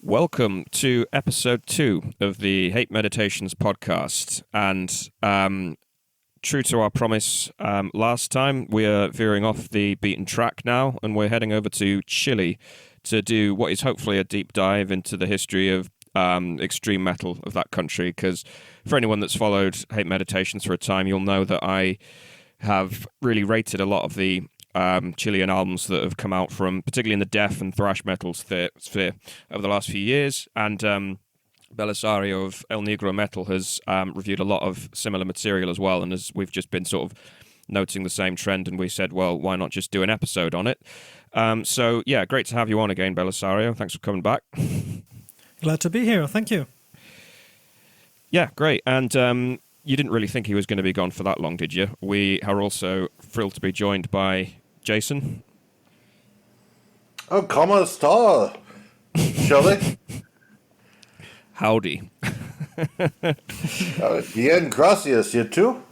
Welcome to episode 2 of the Hate Meditations podcast. And true to our promise last time, we are veering off the beaten track now, and we're heading over to Chile to do what is hopefully a deep dive into the history of extreme metal of that country. Because for anyone that's followed Hate Meditations for a time, you'll know that I have really rated a lot of the Chilean albums that have come out from, particularly in the death and thrash metal sphere over the last few years. And Belisario of El Negro Metal has reviewed a lot of similar material as well. And as we've just been sort of noting the same trend, and we said, well, why not just do an episode on it? So, yeah, great to have you on again, Belisario. Thanks for coming back. Glad to be here. Thank you. Yeah, great. And you didn't really think he was going to be gone for that long, did you? We are also thrilled to be joined by Jason. Oh, ¿cómo está, Shelley? Howdy. Bien, gracias. You too?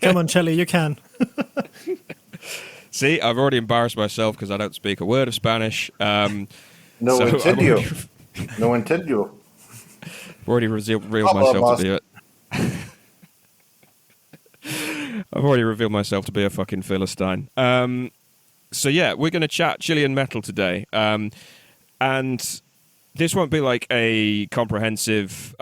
Come on, Shelley, you can. See, I've already embarrassed myself because I don't speak a word of Spanish. No entendido. No entendido. I've already revealed myself to be it. I've already revealed myself to be a fucking Philistine. So yeah, we're going to chat Chilean metal today. And this won't be like a comprehensive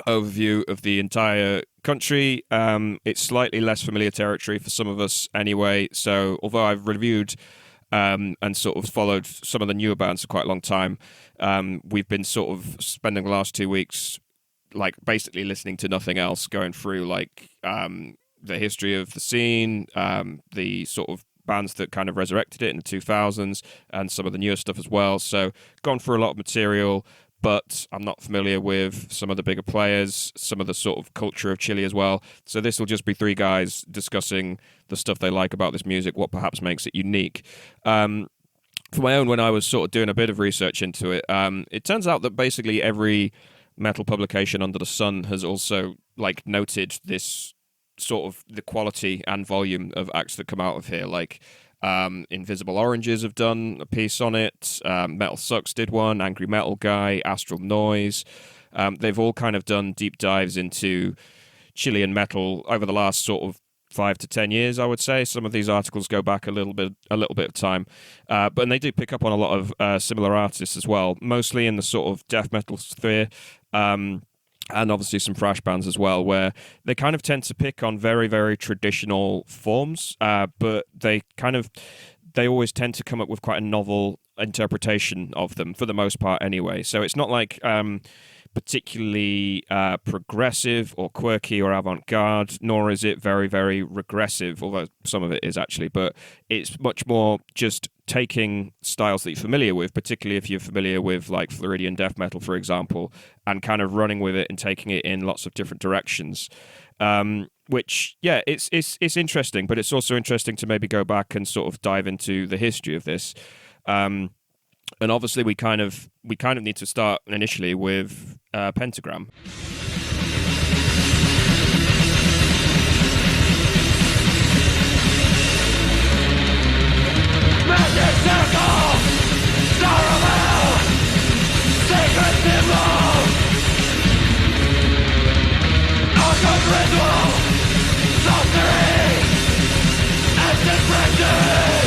overview of the entire country. It's slightly less familiar territory for some of us anyway. So although I've reviewed and sort of followed some of the newer bands for quite a long time, we've been sort of spending the last 2 weeks like basically listening to nothing else, going through like the history of the scene, the sort of bands that kind of resurrected it in the 2000s, and some of the newer stuff as well. So gone through a lot of material, but I'm not familiar with some of the bigger players, some of the sort of culture of Chile as well. So this will just be 3 guys discussing the stuff they like about this music, what perhaps makes it unique. For my own, when I was sort of doing a bit of research into it, it turns out that basically every metal publication under the sun has also like noted this sort of the quality and volume of acts that come out of here. Like Invisible Oranges have done a piece on it, Metal Sucks did one, Angry Metal Guy, Astral Noise. They've all kind of done deep dives into Chilean metal over the last sort of 5 to 10 years, I would say. Some of these articles go back a little bit of time, but they do pick up on a lot of similar artists as well, mostly in the sort of death metal sphere, and obviously some thrash bands as well, where they kind of tend to pick on very, very traditional forms, but they always tend to come up with quite a novel interpretation of them for the most part anyway. So it's not like particularly progressive or quirky or avant-garde, nor is it very, very regressive, although some of it is actually, but it's much more just taking styles that you're familiar with, particularly if you're familiar with like Floridian death metal, for example, and kind of running with it and taking it in lots of different directions. Which, yeah, it's interesting, but it's also interesting to maybe go back and sort of dive into the history of this. And obviously, we kind of need to start initially with Pentagram. Magic circle, sorrow, sacred symbol, occult ritual, sorcery, and depression.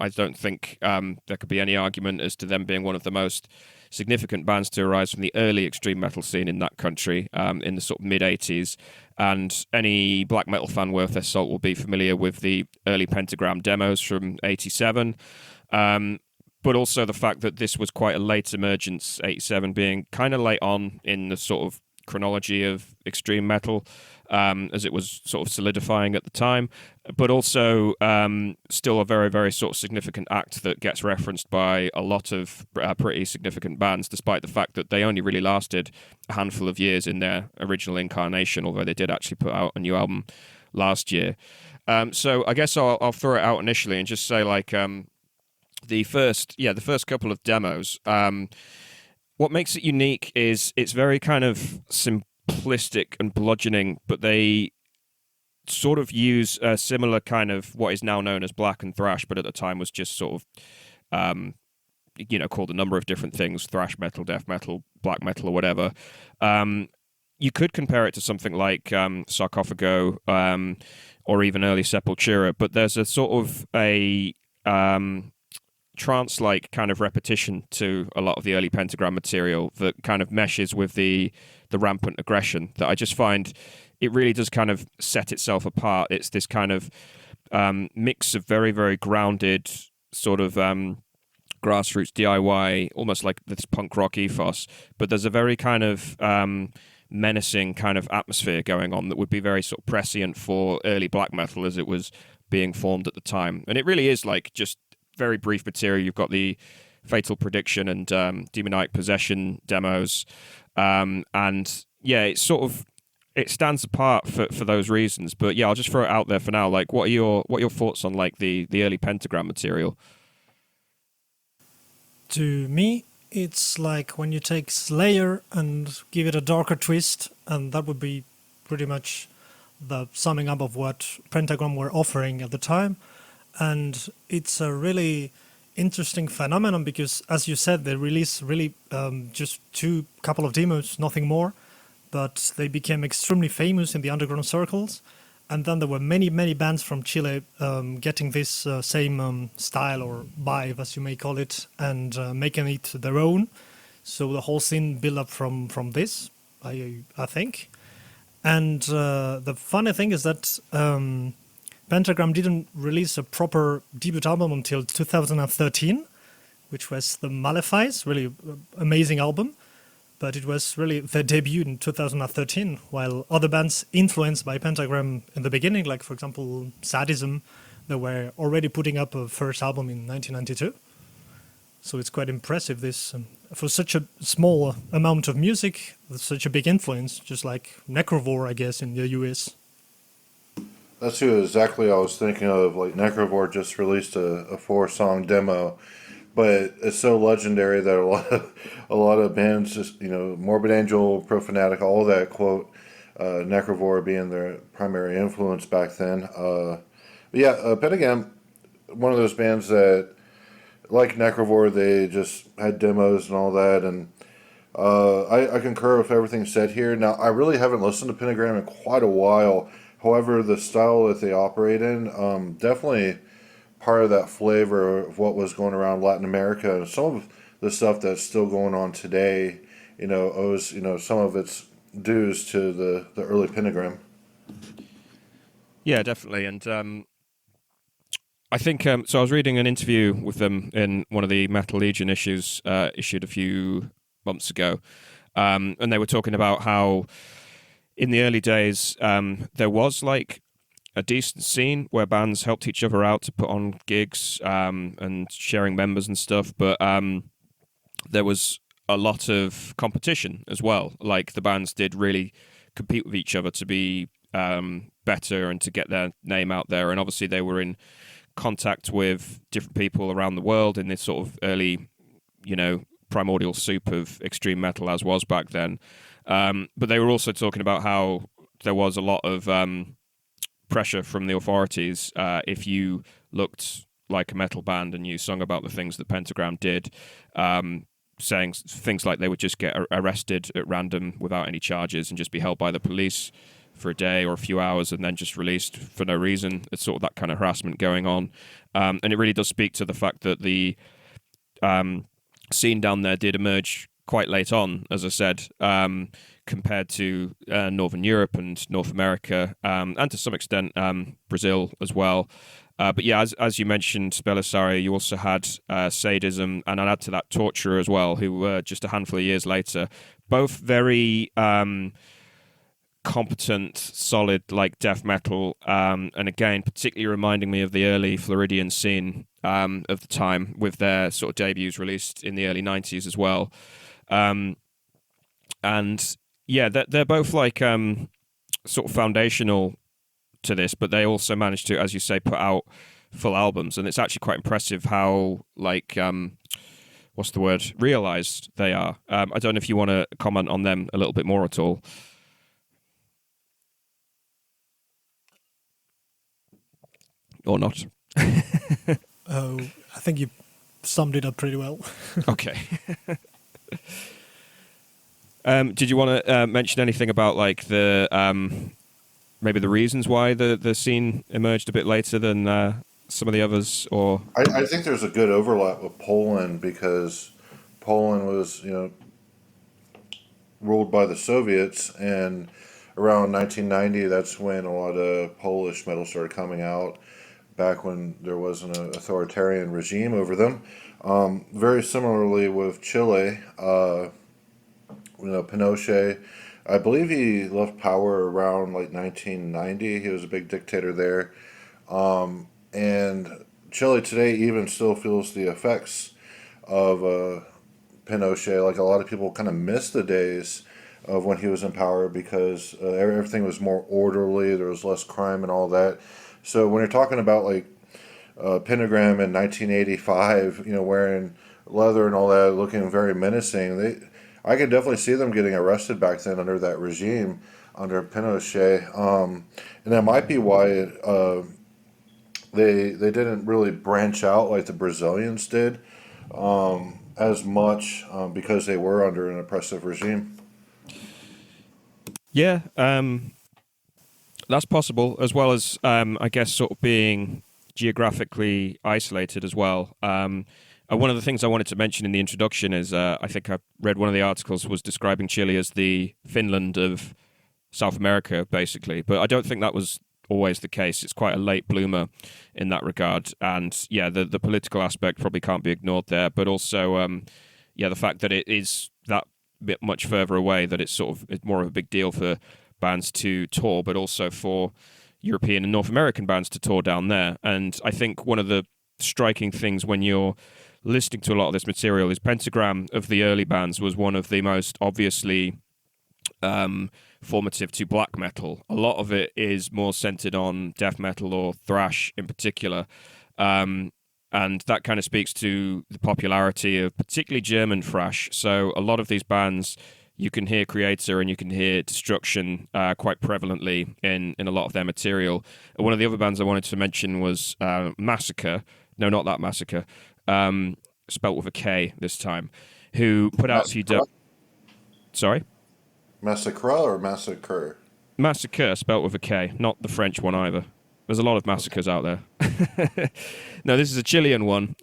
I don't think there could be any argument as to them being one of the most significant bands to arise from the early extreme metal scene in that country in the sort of mid-80s. And any black metal fan worth their salt will be familiar with the early Pentagram demos from 87. But also the fact that this was quite a late emergence, 87 being kind of late on in the sort of chronology of extreme metal, as it was sort of solidifying at the time, but also still a very, very sort of significant act that gets referenced by a lot of pretty significant bands, despite the fact that they only really lasted a handful of years in their original incarnation, although they did actually put out a new album last year. So I guess I'll throw it out initially and just say, like, the first couple of demos, what makes it unique is it's very kind of simplistic and bludgeoning, but they sort of use a similar kind of what is now known as black and thrash, but at the time was just sort of, called a number of different things: thrash metal, death metal, black metal, or whatever. You could compare it to something like Sarcophago or even early Sepultura, but there's a sort of a trance-like kind of repetition to a lot of the early Pentagram material that kind of meshes with the rampant aggression that I just find it really does kind of set itself apart. It's this kind of mix of very, very grounded sort of grassroots DIY, almost like this punk rock ethos, but there's a very kind of menacing kind of atmosphere going on that would be very sort of prescient for early black metal as it was being formed at the time. And it really is like just very brief material. You've got the Fatal Prediction and Demoniac Possession demos, and yeah, it's sort of, it stands apart for those reasons. But yeah, I'll just throw it out there for now. Like, what are your thoughts on like the early Pentagram material? To me, it's like when you take Slayer and give it a darker twist, and that would be pretty much the summing up of what Pentagram were offering at the time. And it's a really interesting phenomenon because, as you said, they released really just couple of demos, nothing more, but they became extremely famous in the underground circles. And then there were many, many bands from Chile getting this same style or vibe, as you may call it, and making it their own. So the whole scene built up from this, I think. And the funny thing is that Pentagram didn't release a proper debut album until 2013, which was the Malefice, really amazing album. But it was really their debut in 2013, while other bands influenced by Pentagram in the beginning, like, for example, Sadism, they were already putting up a first album in 1992. So it's quite impressive, this, for such a small amount of music, such a big influence, just like Necrovore, I guess, in the US. That's who exactly I was thinking of. Like, Necrovore just released a 4-song demo, but it's so legendary that a lot of bands, just, Morbid Angel, Profanatic, all that quote Necrovore being their primary influence back then. Pentagram, one of those bands that, like Necrovore, they just had demos and all that, and I concur with everything said here. Now, I really haven't listened to Pentagram in quite a while. However, the style that they operate in, definitely part of that flavor of what was going around Latin America, and some of the stuff that's still going on today, owes, some of its dues to the early Pentagram. Yeah, definitely. And I think, so I was reading an interview with them in one of the Metal Legion issues issued a few months ago, and they were talking about how in the early days there was like a decent scene where bands helped each other out to put on gigs and sharing members and stuff, but there was a lot of competition as well. Like, the bands did really compete with each other to be better and to get their name out there, and obviously they were in contact with different people around the world in this sort of early, primordial soup of extreme metal as was back then. But they were also talking about how there was a lot of pressure from the authorities if you looked like a metal band and you sung about the things that Pentagram did, saying things like they would just get arrested at random without any charges and just be held by the police for a day or a few hours and then just released for no reason. It's sort of that kind of harassment going on. And it really does speak to the fact that the scene down there did emerge quite late on, as I said, compared to Northern Europe and North America, and to some extent Brazil as well. But yeah, as you mentioned, Belisari, you also had Sadism, and I'd add to that Torturer as well, who were just a handful of years later, both very competent, solid, like death metal, and again, particularly reminding me of the early Floridian scene of the time, with their sort of debuts released in the early 90s as well. And yeah, they're both like sort of foundational to this, but they also managed to, as you say, put out full albums, and it's actually quite impressive how, like, what's the word, realized they are. I don't know if you want to comment on them a little bit more at all. Or not. Oh, I think you summed it up pretty well. Okay. Did you want to mention anything about like the maybe the reasons why the scene emerged a bit later than some of the others? Or I think there's a good overlap with Poland because Poland was, ruled by the Soviets, and around 1990, that's when a lot of Polish metal started coming out, back when there wasn't an authoritarian regime over them. Very similarly with Chile, Pinochet, I believe he left power around like 1990. He was a big dictator there. And Chile today even still feels the effects of Pinochet. Like a lot of people kind of miss the days of when he was in power because everything was more orderly. There was less crime and all that. So when you're talking about like Pentagram in 1985, wearing leather and all that, looking very menacing, I could definitely see them getting arrested back then under that regime, under Pinochet. And that might be why they didn't really branch out like the Brazilians did as much because they were under an oppressive regime. yeah, that's possible, as well as I guess sort of being geographically isolated as well. One of the things I wanted to mention in the introduction is I think I read one of the articles was describing Chile as the Finland of South America, basically. But I don't think that was always the case. It's quite a late bloomer in that regard. And yeah, the political aspect probably can't be ignored there. But also, the fact that it is that bit much further away, that it's more of a big deal for bands to tour, but also for European and North American bands to tour down there. And I think one of the striking things when you're listening to a lot of this material is Pentagram of the early bands was one of the most obviously formative to black metal. A lot of it is more centered on death metal or thrash in particular. And that kind of speaks to the popularity of particularly German thrash. So a lot of these bands, you can hear Creator and you can hear Destruction quite prevalently in a lot of their material. One of the other bands I wanted to mention was Massakre. No, not that Massacre. Spelt with a K this time. Who put out a few... Sorry? Massacre or Massacre? Massacre, spelt with a K. Not the French one either. There's a lot of massacres out there. No, this is a Chilean one.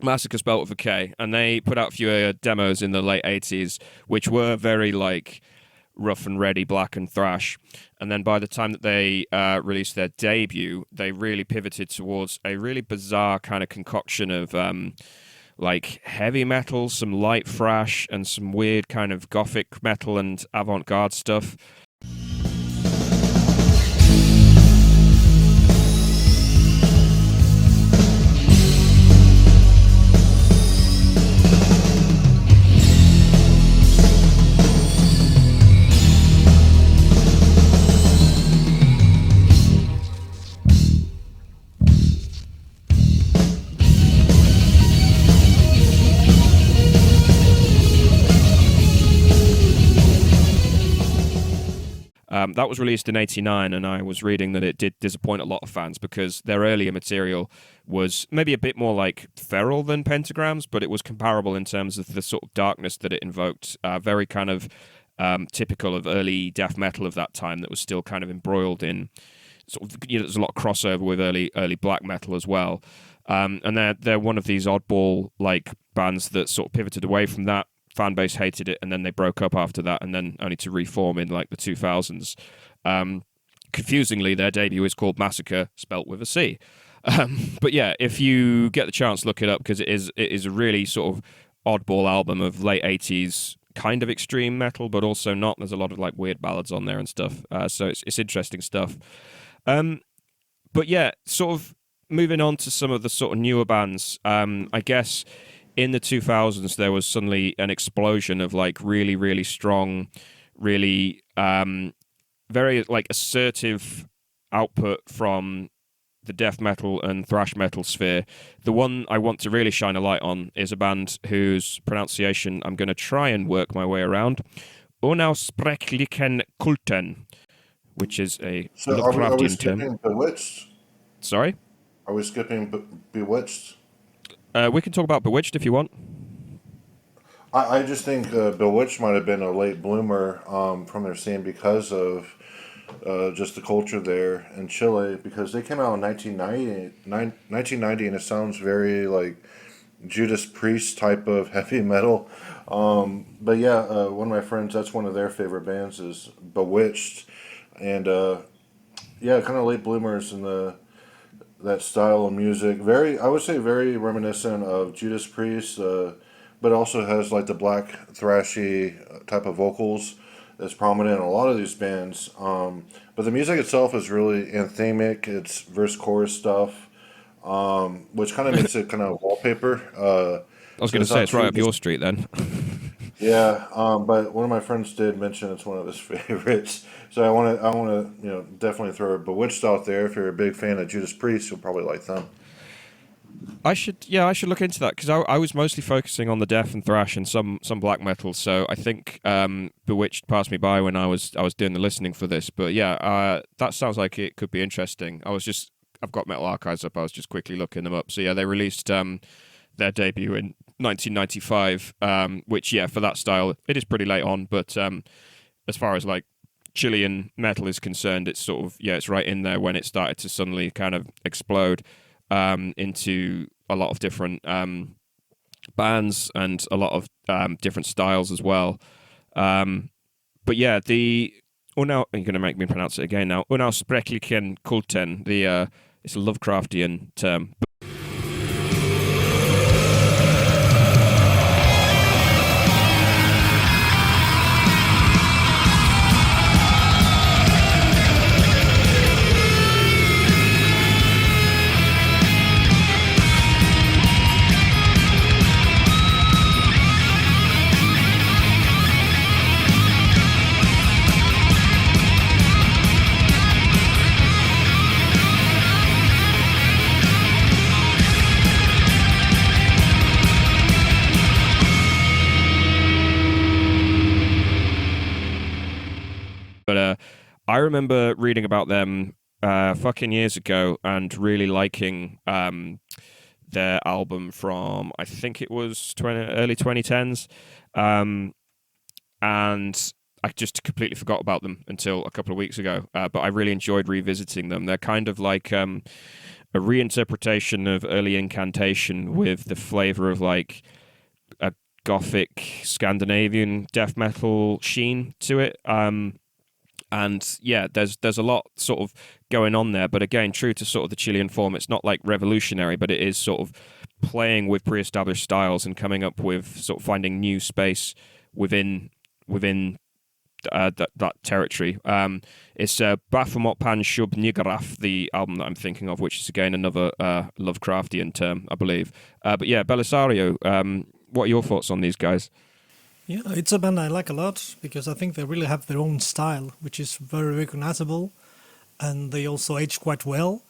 Massacre spelt with a K, and they put out a few demos in the late 80s, which were very like rough and ready, black and thrash. And then by the time that they released their debut, they really pivoted towards a really bizarre kind of concoction of like heavy metal, some light thrash, and some weird kind of gothic metal and avant-garde stuff. That was released in '89, and I was reading that it did disappoint a lot of fans because their earlier material was maybe a bit more like feral than Pentagram's, but it was comparable in terms of the sort of darkness that it invoked. Very kind of typical of early death metal of that time that was still kind of embroiled in sort of, there's a lot of crossover with early black metal as well. And they're one of these oddball like bands that sort of pivoted away from that. Fan base hated it, and then they broke up after that, and then only to reform in like the 2000s. Confusingly, their debut is called Massacre, spelt with a C. But yeah, if you get the chance, look it up because it is a really sort of oddball album of late 80s kind of extreme metal, but also not. There's a lot of like weird ballads on there and stuff. So it's interesting stuff. But yeah, sort of moving on to some of the sort of newer bands. I guess in the 2000s, there was suddenly an explosion of like really, really strong, really very like assertive output from the death metal and thrash metal sphere. The one I want to really shine a light on is a band whose pronunciation I'm going to try and work my way around. Unaussprechlichen Kulten, which is a So are we Lovecraftian term. skipping Bewitched? Sorry? Are we skipping Bewitched? We can talk about Bewitched if you want. I just think Bewitched might have been a late bloomer from their scene because of just the culture there in Chile, because they came out in 1990, and it sounds very like Judas Priest type of heavy metal. But yeah, one of my friends, that's one of their favorite bands is Bewitched. And yeah, kind of late bloomers in that style of music. I would say very reminiscent of Judas Priest, but also has like the black thrashy type of vocals that's prominent in a lot of these bands. But the music itself is really anthemic. It's verse chorus stuff, which kind of makes it kind of wallpaper. I was going to say it's right up your street then. Yeah, but one of my friends did mention it's one of his favorites. So I want to, definitely throw Bewitched out there. If you're a big fan of Judas Priest, you'll probably like them. I should look into that, because I was mostly focusing on the death and thrash and some black metal. So I think Bewitched passed me by when I was doing the listening for this. But yeah, that sounds like it could be interesting. I've got Metal Archives up. I was just quickly looking them up. So yeah, they released their debut in 1995, which yeah, for that style, it is pretty late on. But as far as like Chilean metal is concerned, it's sort of it's right in there when it started to suddenly kind of explode into a lot of different bands and a lot of different styles as well. But yeah, you're going to make me pronounce it again now. Unaussprechlichen Kulten. It's a Lovecraftian term. But I remember reading about them fucking years ago and really liking their album from, I think it was early 2010s. And I just completely forgot about them until a couple of weeks ago. But I really enjoyed revisiting them. They're kind of like a reinterpretation of early Incantation with the flavor of like a gothic Scandinavian death metal sheen to it. And yeah, there's a lot sort of going on there, but again, true to sort of the Chilean form, it's not like revolutionary, but it is sort of playing with pre-established styles and coming up with sort of finding new space within that territory. It's Baphomet Pan Shub Nigraf, the album that I'm thinking of, which is again another Lovecraftian term, I believe. But yeah, Belisario, what are your thoughts on these guys? Yeah, it's a band I like a lot because I think they really have their own style, which is very recognizable, and they also age quite well.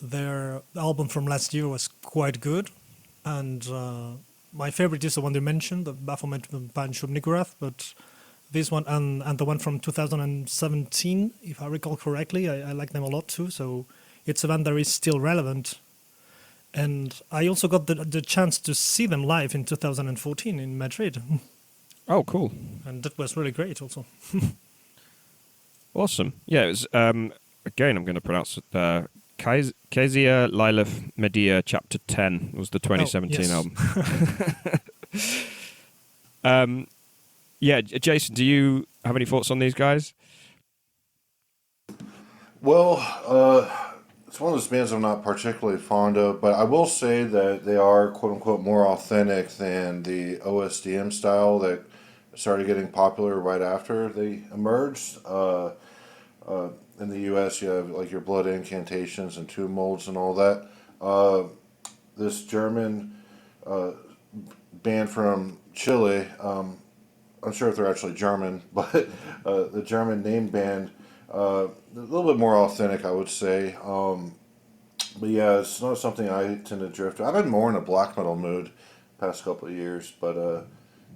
Their album from last year was quite good, and my favorite is the one you mentioned, the Baphomet Pan Shub Nigraf, but this one and the one from 2017, if I recall correctly, I like them a lot too, so it's a band that is still relevant. And I also got the chance to see them live in 2014 in Madrid. Oh, cool. And that was really great also. Awesome. Yeah, it was, again, I'm going to pronounce it, Kezia Lilith Medea Chapter 10 was the 2017 album. Yeah, Jason, do you have any thoughts on these guys? Well, it's one of those bands I'm not particularly fond of, but I will say that they are quote unquote more authentic than the OSDM style that started getting popular right after they emerged. In the U.S., you have like your Blood Incantations and Tomb Molds and all that. This German band from Chile, I'm sure if they're actually German, but the German name band, a little bit more authentic, I would say. But yeah, it's not something I tend to drift. I've been more in a black metal mood past couple of years, but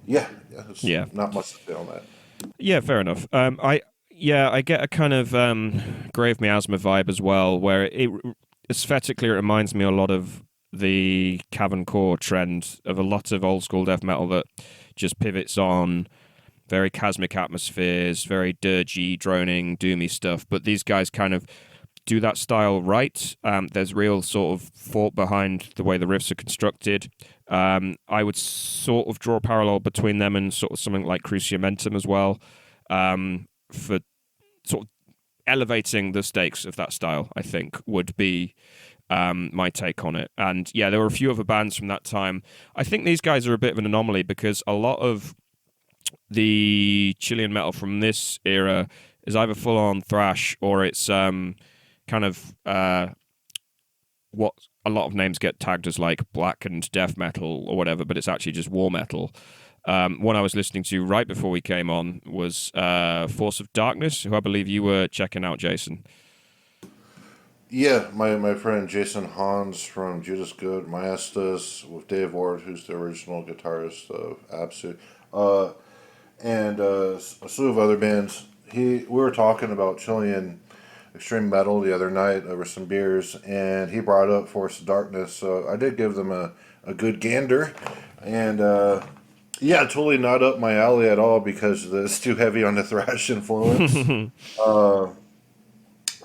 yeah, it's Yeah. not much to say on that. Yeah, fair enough. I get a kind of grave miasma vibe as well, where it aesthetically it reminds me a lot of the cavern core trend of a lot of old school death metal that just pivots on very cosmic atmospheres, very dirgy, droning, doomy stuff. But these guys kind of do that style right. There's real sort of thought behind the way the riffs are constructed. I would sort of draw a parallel between them and sort of something like Cruciamentum as well, for sort of elevating the stakes of that style, I think, would be my take on it. And yeah, there were a few other bands from that time. I think these guys are a bit of an anomaly because a lot of the Chilean metal from this era is either full-on thrash or it's kind of what a lot of names get tagged as like black and death metal or whatever, but it's actually just war metal. One I was listening to right before we came on was Force of Darkness, who I believe you were checking out, Jason. Yeah, my friend Jason Hans from Judas Good, Maestas, with Dave Ward, who's the original guitarist of Absu, and a slew of other bands. We were talking about Chilean extreme metal the other night over some beers, and he brought up Force of Darkness, so I did give them a good gander, and yeah, totally not up my alley at all because it's too heavy on the thrash influence.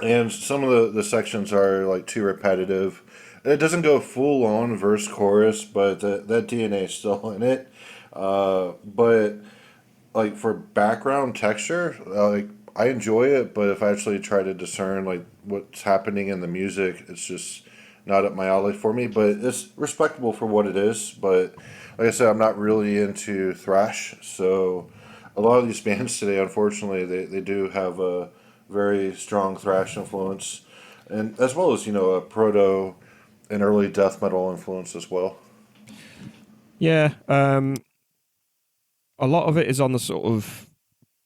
And some of the sections are like too repetitive. It doesn't go full on verse chorus, but that DNA is still in it. But like for background texture, like I enjoy it, but if I actually try to discern like what's happening in the music, it's just not up my alley for me. But it's respectable for what it is. But like I said, I'm not really into thrash, so a lot of these bands today, unfortunately, they do have a very strong thrash influence, and as well as a proto and early death metal influence as well. Yeah, a lot of it is on the sort of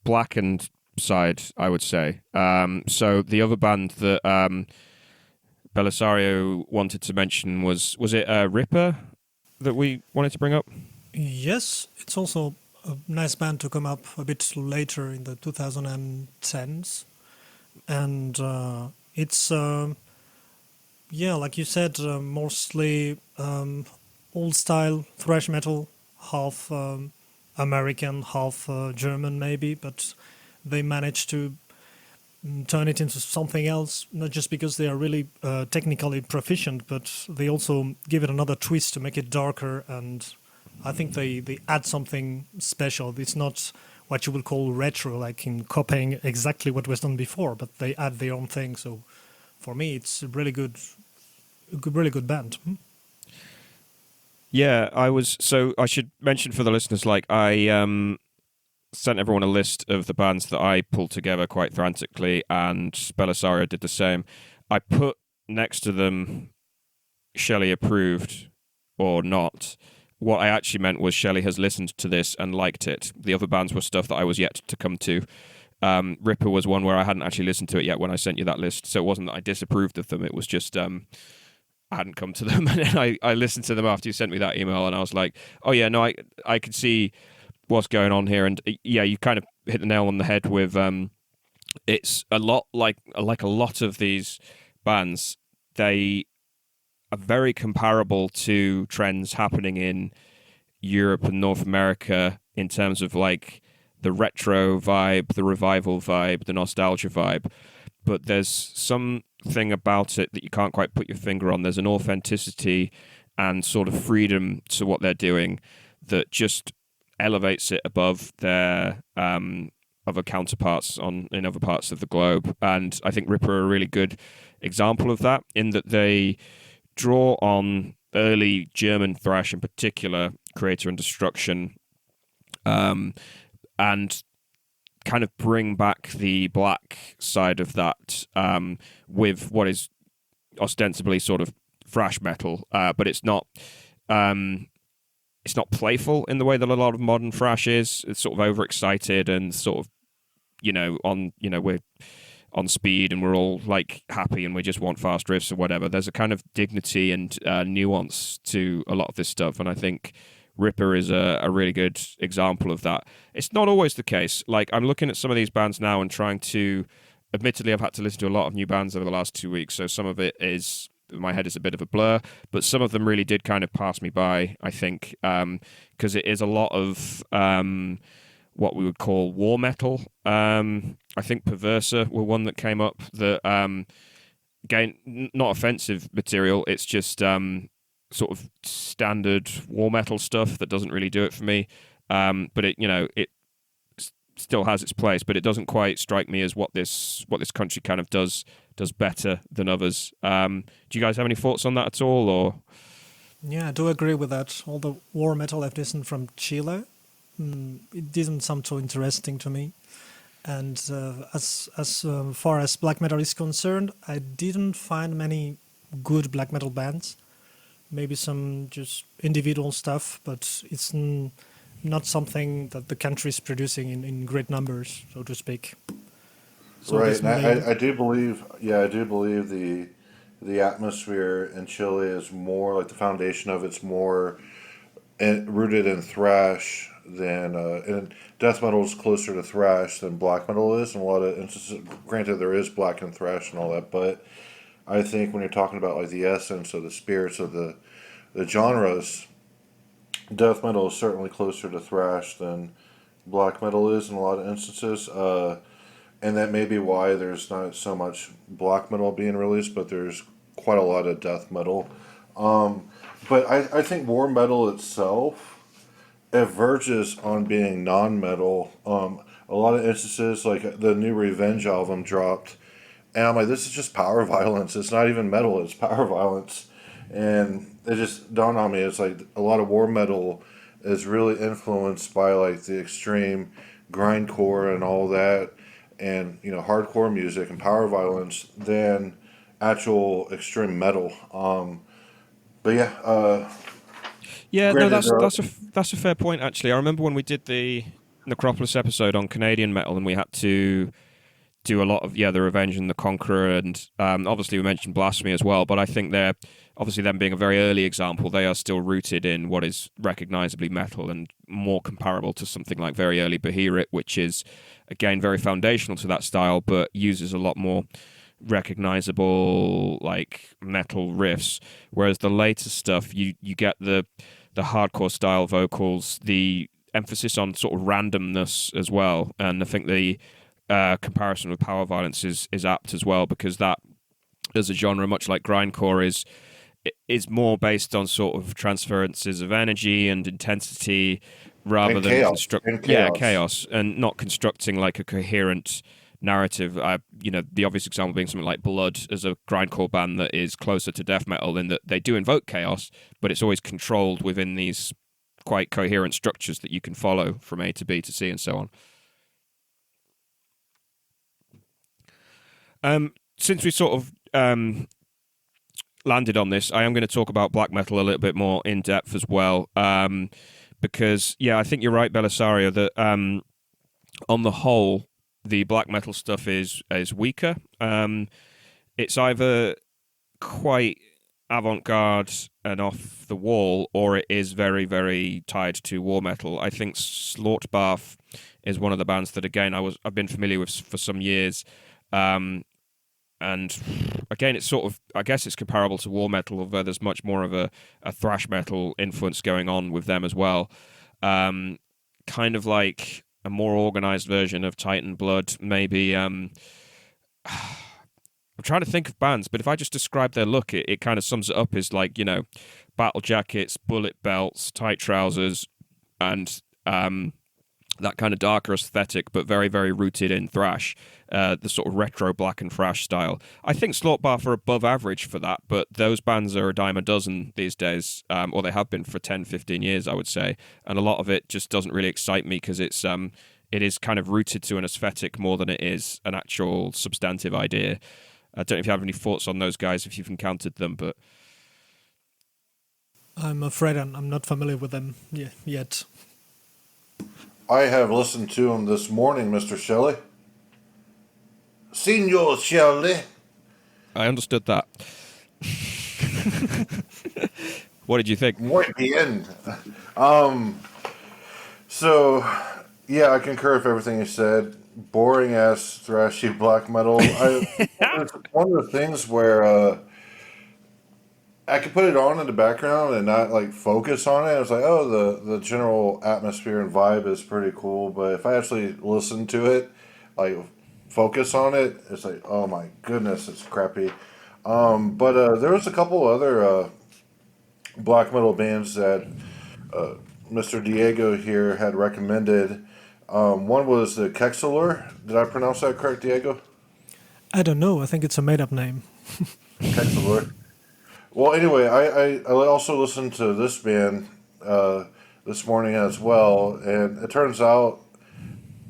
blackened side, I would say. So the other band that Belisario wanted to mention was it Ripper that we wanted to bring up? Yes, it's also a nice band to come up a bit later in the 2010s. And it's, yeah, like you said, mostly old-style thrash metal, half American, half German maybe, but they managed to turn it into something else, not just because they are really technically proficient, but they also give it another twist to make it darker, and I think they add something special. It's not what you would call retro, like in copying exactly what was done before, but they add their own thing. So for me, it's a really good band. Yeah, so I should mention for the listeners, like I sent everyone a list of the bands that I pulled together quite frantically, and Belisario did the same. I put next to them Shelley approved or not. What I actually meant was Shelley has listened to this and liked it. The other bands were stuff that I was yet to come to. Ripper was one where I hadn't actually listened to it yet when I sent you that list, so it wasn't that I disapproved of them. It was just I hadn't come to them, and then I listened to them after you sent me that email, and I was like, oh yeah, no, I could see what's going on here, and yeah, you kind of hit the nail on the head with it's a lot like a lot of these bands. They are very comparable to trends happening in Europe and North America in terms of like the retro vibe, the revival vibe, the nostalgia vibe. But there's something about it that you can't quite put your finger on. There's an authenticity and sort of freedom to what they're doing that just elevates it above their other counterparts in other parts of the globe. And I think Ripper are a really good example of that, in that they draw on early German thrash, in particular, Creator and Destruction, and kind of bring back the black side of that with what is ostensibly sort of thrash metal, but it's not playful in the way that a lot of modern thrash is. It's sort of overexcited and sort of, we're on speed and we're all like happy and we just want fast riffs or whatever. There's a kind of dignity and nuance to a lot of this stuff, and I think Ripper is a really good example of that. It's not always the case. Like, I'm looking at some of these bands now and trying to... Admittedly, I've had to listen to a lot of new bands over the last 2 weeks, so some of it is... My head is a bit of a blur, but some of them really did kind of pass me by, I think, because it is a lot of what we would call war metal. I think Perversor were one that came up that, again, not offensive material, it's just sort of standard war metal stuff that doesn't really do it for me. But it still has its place, but it doesn't quite strike me as what this country kind of does better than others. Do you guys have any thoughts on that at all? Or Yeah, I do agree with that. All the war metal I've listened from Chile, it didn't sound so interesting to me. And as far as black metal is concerned, I didn't find many good black metal bands. Maybe some just individual stuff, but it's not something that the country is producing in great numbers, so to speak. So Right, and I do believe, the atmosphere in Chile is more like the foundation of it's more rooted in thrash than and death metal is closer to thrash than black metal is. In a lot of instances, granted, there is black and thrash and all that, but I think when you're talking about like the essence or the spirits of the genres, death metal is certainly closer to thrash than black metal is in a lot of instances. And that may be why there's not so much black metal being released, but there's quite a lot of death metal. But I think war metal itself, it verges on being non-metal. A lot of instances, like the new Revenge album dropped, and I'm like, this is just power violence. It's not even metal, it's power violence. And it just dawned on me, it's like a lot of war metal is really influenced by like the extreme grindcore and all that, and hardcore music and power violence than actual extreme metal. But yeah, no, granted, that's a fair point actually. I remember when we did the Necropolis episode on Canadian metal, and we had to do a lot of the Revenge and the Conqueror, and obviously we mentioned Blasphemy as well. But I think they're obviously, them being a very early example, they are still rooted in what is recognizably metal and more comparable to something like very early Beherit, which is again very foundational to that style, but uses a lot more recognizable like metal riffs. Whereas the later stuff, you get the hardcore style vocals, the emphasis on sort of randomness as well, and I think the comparison with power violence is apt as well, because that as a genre, much like grindcore, is more based on sort of transferences of energy and intensity rather than chaos, and not constructing like a coherent narrative. The obvious example being something like Blood as a grindcore band that is closer to death metal in that they do invoke chaos, but it's always controlled within these quite coherent structures that you can follow from A to B to C and so on. Since we sort of landed on this, I am going to talk about black metal a little bit more in depth as well, because I think you're right, Belisario, that on the whole, the black metal stuff is weaker. It's either quite avant-garde and off the wall, or it is very, very tied to war metal. I think Slaughtbbath is one of the bands that, again, I've been familiar with for some years. And again, it's sort of, I guess it's comparable to war metal, although there's much more of a thrash metal influence going on with them as well. Kind of like a more organized version of Titan Blood, maybe. I'm trying to think of bands, but if I just describe their look, it kind of sums it up as like, battle jackets, bullet belts, tight trousers, and that kind of darker aesthetic, but very, very rooted in thrash, the sort of retro black and thrash style. I think Slaughtbbath are above average for that, but those bands are a dime a dozen these days, or they have been for 10, 15 years, I would say. And a lot of it just doesn't really excite me because it is kind of rooted to an aesthetic more than it is an actual substantive idea. I don't know if you have any thoughts on those guys, if you've encountered them, but... I'm afraid I'm not familiar with them yet. I have listened to him this morning, Mr. Shelley. Signor Shirley. I understood that. What did you think? Muy bien. So, yeah, I concur with everything you said. Boring ass thrashy black metal. It's one of the things where I could put it on in the background and not like focus on it. It's like, oh, the general atmosphere and vibe is pretty cool. But if I actually listen to it, like focus on it, it's like, oh my goodness, it's crappy. But there was a couple other black metal bands that Mr. Diego here had recommended. One was the Kexalur. Did I pronounce that correct, Diego? I don't know. I think it's a made-up name. Kexalur. Well, anyway, I also listened to this band this morning as well, and it turns out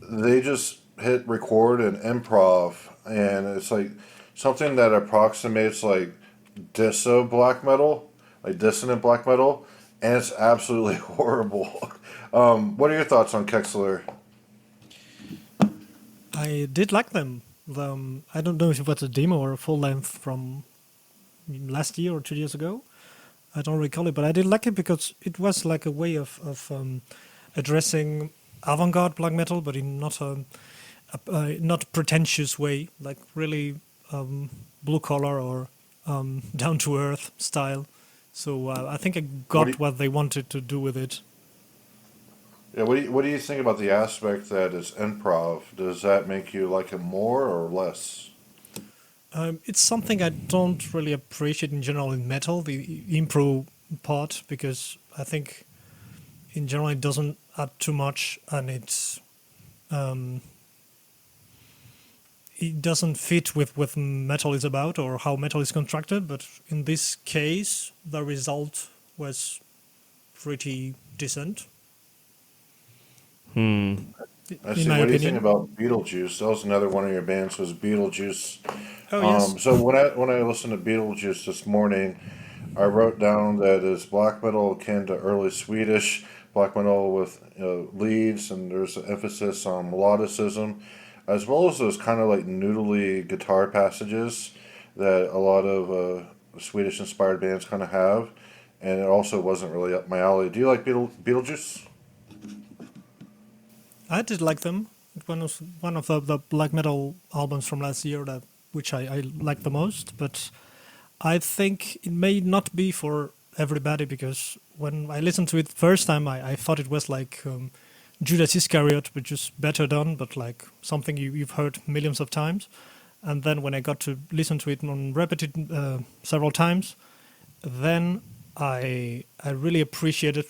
they just hit record and improv, and it's like something that approximates like black metal, like dissonant black metal, and it's absolutely horrible. What are your thoughts on Kexler? I did like them. I don't know if it was a demo or a full length from last year or 2 years ago. I don't recall it, but I did like it because it was like a way of addressing avant-garde black metal, but in not a not pretentious way, like really blue collar or down to earth style. So I think I got what they wanted to do with it. Yeah, what do you think about the aspect that is improv? Does that make you like it more or less? It's something I don't really appreciate in general in metal, the improv part, because I think in general it doesn't add too much, and it doesn't fit with what metal is about or how metal is constructed. But in this case, the result was pretty decent. I see. What do you think about Beetlejuice? That was another one of your bands. Was Beetlejuice? Oh yes. So when I listened to Beetlejuice this morning, I wrote down that it's black metal akin to early Swedish black metal with leads, and there's an emphasis on melodicism, as well as those kind of like noodly guitar passages that a lot of Swedish-inspired bands kind of have. And it also wasn't really up my alley. Do you like Beetlejuice? I did like them. It was one of the black metal albums from last year which I liked the most. But I think it may not be for everybody, because when I listened to it first time, I thought it was like Judas Iscariot, which is better done, but like something you've heard millions of times. And then when I got to listen to it on repeated several times, then I really appreciated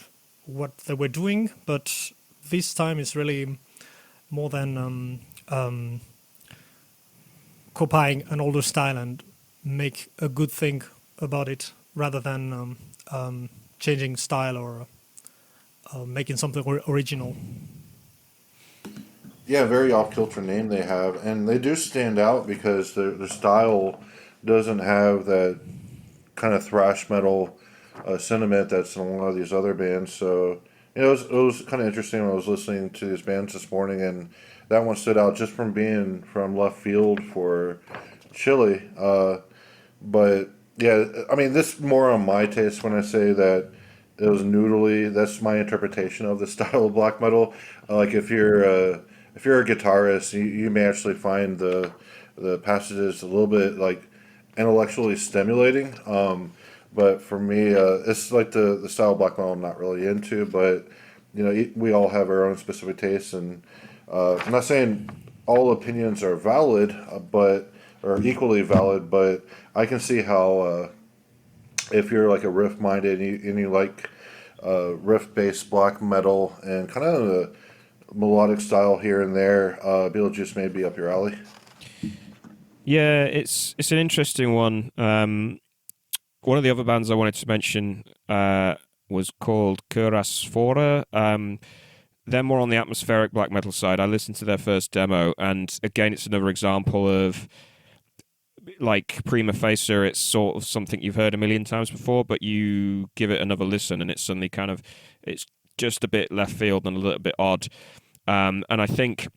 what they were doing. But this time is really more than copying an older style and make a good thing about it, rather than changing style or making something original. Yeah, very off-kilter name they have, and they do stand out because their style doesn't have that kind of thrash metal sentiment that's in a lot of these other bands. So it was kind of interesting when I was listening to these bands this morning, and that one stood out just from being from left field for Chile. But yeah, I mean, this is more on my taste when I say that it was noodly. That's my interpretation of the style of black metal. Like if you're a guitarist, you may actually find the passages a little bit like intellectually stimulating. But for me, it's like the style of black metal I'm not really into. But we all have our own specific tastes, and I'm not saying all opinions are valid, or equally valid. But I can see how if you're like a riff minded and you like riff based black metal and kind of the melodic style here and there, Beetlejuice may be up your alley. Yeah, it's an interesting one. One of the other bands I wanted to mention was called Kerasfora. They're more on the atmospheric black metal side. I listened to their first demo, and again, it's another example of, like prima facie, it's sort of something you've heard a million times before, but you give it another listen, and it's suddenly it's just a bit left field and a little bit odd. And I think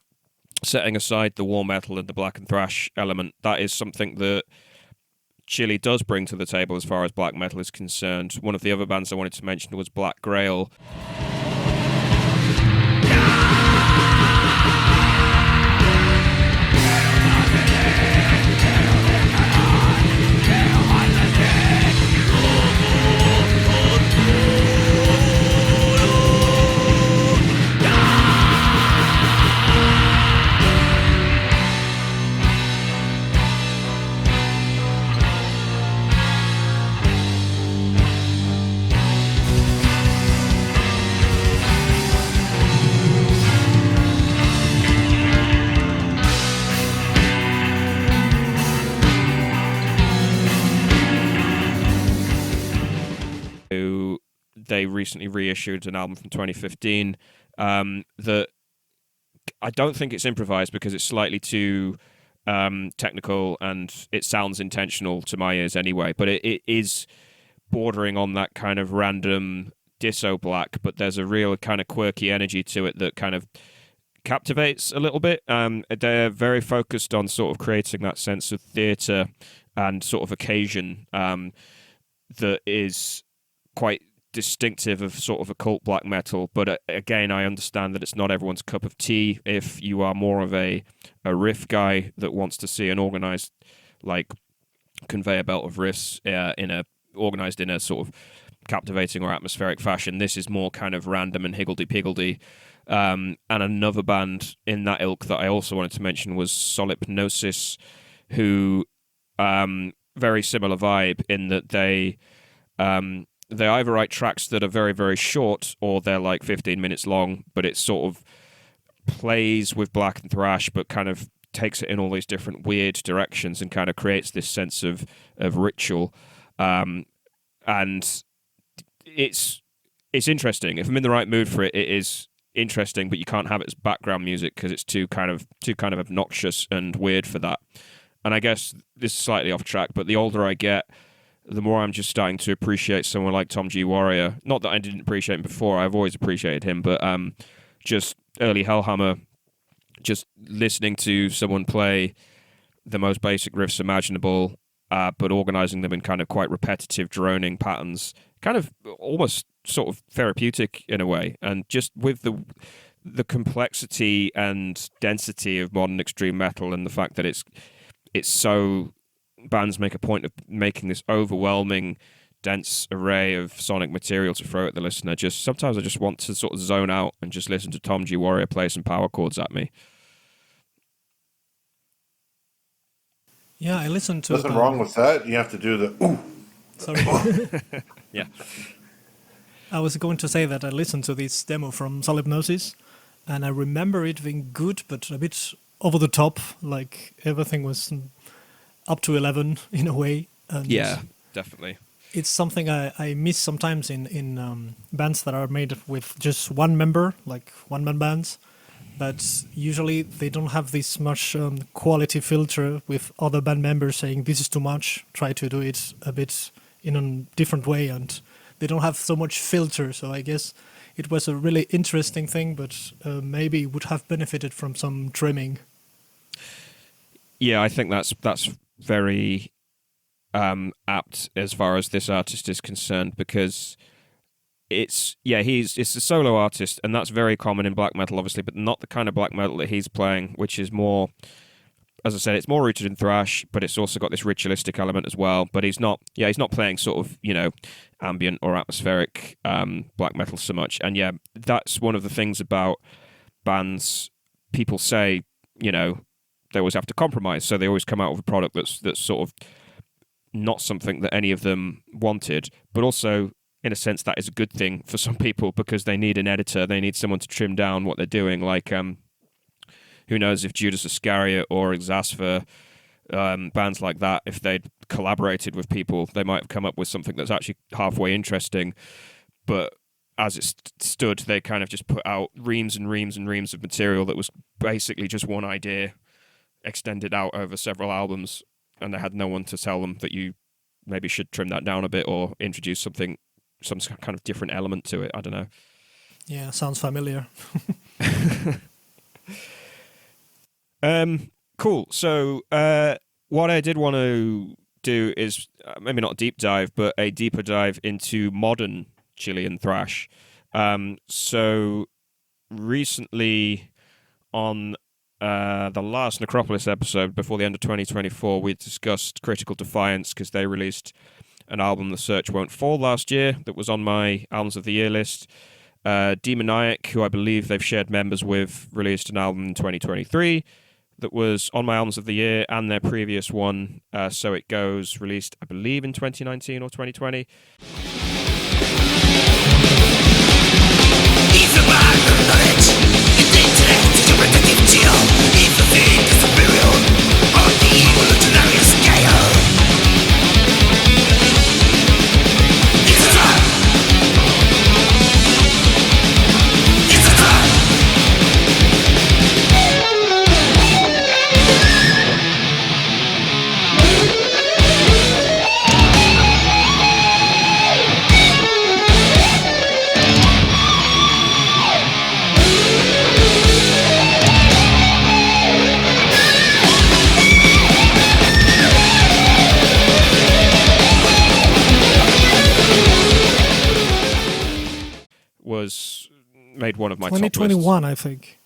setting aside the war metal and the black and thrash element, that is something that Chile does bring to the table as far as black metal is concerned. One of the other bands I wanted to mention was Black Grail. They recently reissued an album from 2015 that I don't think it's improvised because it's slightly too technical and it sounds intentional to my ears anyway, but it is bordering on that kind of random disso black, but there's a real kind of quirky energy to it that kind of captivates a little bit. They're very focused on sort of creating that sense of theatre and sort of occasion that is quite distinctive of sort of occult black metal, but again, I understand that it's not everyone's cup of tea. If you are more of a riff guy that wants to see an organized like conveyor belt of riffs organized in a sort of captivating or atmospheric fashion, this is more kind of random and higgledy-piggledy. And another band in that ilk that I also wanted to mention was Solipnosis, who very similar vibe in that they either write tracks that are very, very short or they're like 15 minutes long, but it sort of plays with black and thrash, but kind of takes it in all these different weird directions and kind of creates this sense of ritual. And it's interesting. If I'm in the right mood for it, it is interesting, but you can't have it as background music because it's too kind of obnoxious and weird for that. And I guess this is slightly off track, but the older I get, the more I'm just starting to appreciate someone like Tom G. Warrior. Not that I didn't appreciate him before, I've always appreciated him, but just early Hellhammer, just listening to someone play the most basic riffs imaginable, but organizing them in kind of quite repetitive, droning patterns, kind of almost sort of therapeutic in a way, and just with the complexity and density of modern extreme metal and the fact that it's so... bands make a point of making this overwhelming, dense array of sonic material to throw at the listener. Just sometimes I just want to sort of zone out and just listen to Tom G. Warrior play some power chords at me. Yeah, I listened to... Nothing wrong with that. You have to do the... Ooh. Sorry. Yeah. I was going to say that I listened to this demo from Solipnosis, and I remember it being good, but a bit over the top. Like, everything was... up to 11 in a way. And yeah, definitely. It's something I miss sometimes in bands that are made with just one member, like one-man bands. But usually they don't have this much quality filter with other band members saying this is too much, try to do it a bit in a different way. And they don't have so much filter. So I guess it was a really interesting thing, but maybe would have benefited from some trimming. Yeah, I think that's very apt as far as this artist is concerned, because it's a solo artist, and that's very common in black metal, obviously, but not the kind of black metal that he's playing, which is more, as I said, it's more rooted in thrash, but it's also got this ritualistic element as well. But he's not playing sort of, ambient or atmospheric black metal so much. And yeah, that's one of the things about bands. People say, they always have to compromise, so they always come out with a product that's sort of not something that any of them wanted, but also in a sense that is a good thing for some people because they need an editor, they need someone to trim down what they're doing. Like who knows if Judas Iscariot or Aggressor, bands like that, if they'd collaborated with people, they might have come up with something that's actually halfway interesting. But as it stood, they kind of just put out reams and reams and reams of material that was basically just one idea extended out over several albums, and they had no one to tell them that you maybe should trim that down a bit or introduce some kind of different element to it. I don't know. Yeah, sounds familiar. Cool. So, what I did want to do is maybe not a deep dive, but a deeper dive into modern Chilean thrash. So, recently on the last Necropolis episode before the end of 2024, we discussed Critical Defiance because they released an album, The Search Won't Fall, last year that was on my Albums of the Year list. Demoniac, who I believe they've shared members with, released an album in 2023 that was on my Albums of the Year, and their previous one, So It Goes, released, I believe, in 2019 or 2020. Was made one of my top lists. 2021, I think.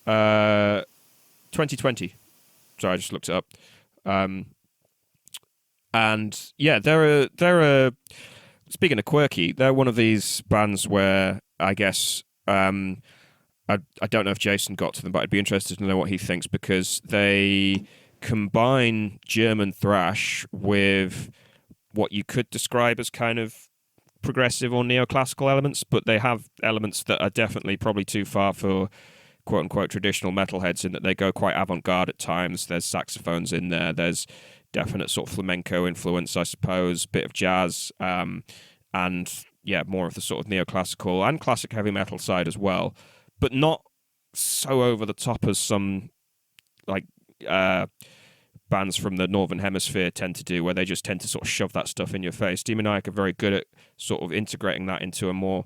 2020. Sorry, I just looked it up. And yeah, they're speaking of quirky, they're one of these bands where I guess I don't know if Jason got to them, but I'd be interested to know what he thinks, because they combine German thrash with what you could describe as kind of progressive or neoclassical elements, but they have elements that are definitely probably too far for quote-unquote traditional metalheads, in that they go quite avant-garde at times. There's saxophones in there, there's definite sort of flamenco influence, I suppose, bit of jazz, and yeah, more of the sort of neoclassical and classic heavy metal side as well, but not so over the top as some like bands from the Northern Hemisphere tend to do, where they just tend to sort of shove that stuff in your face. Demoniac are very good at sort of integrating that into a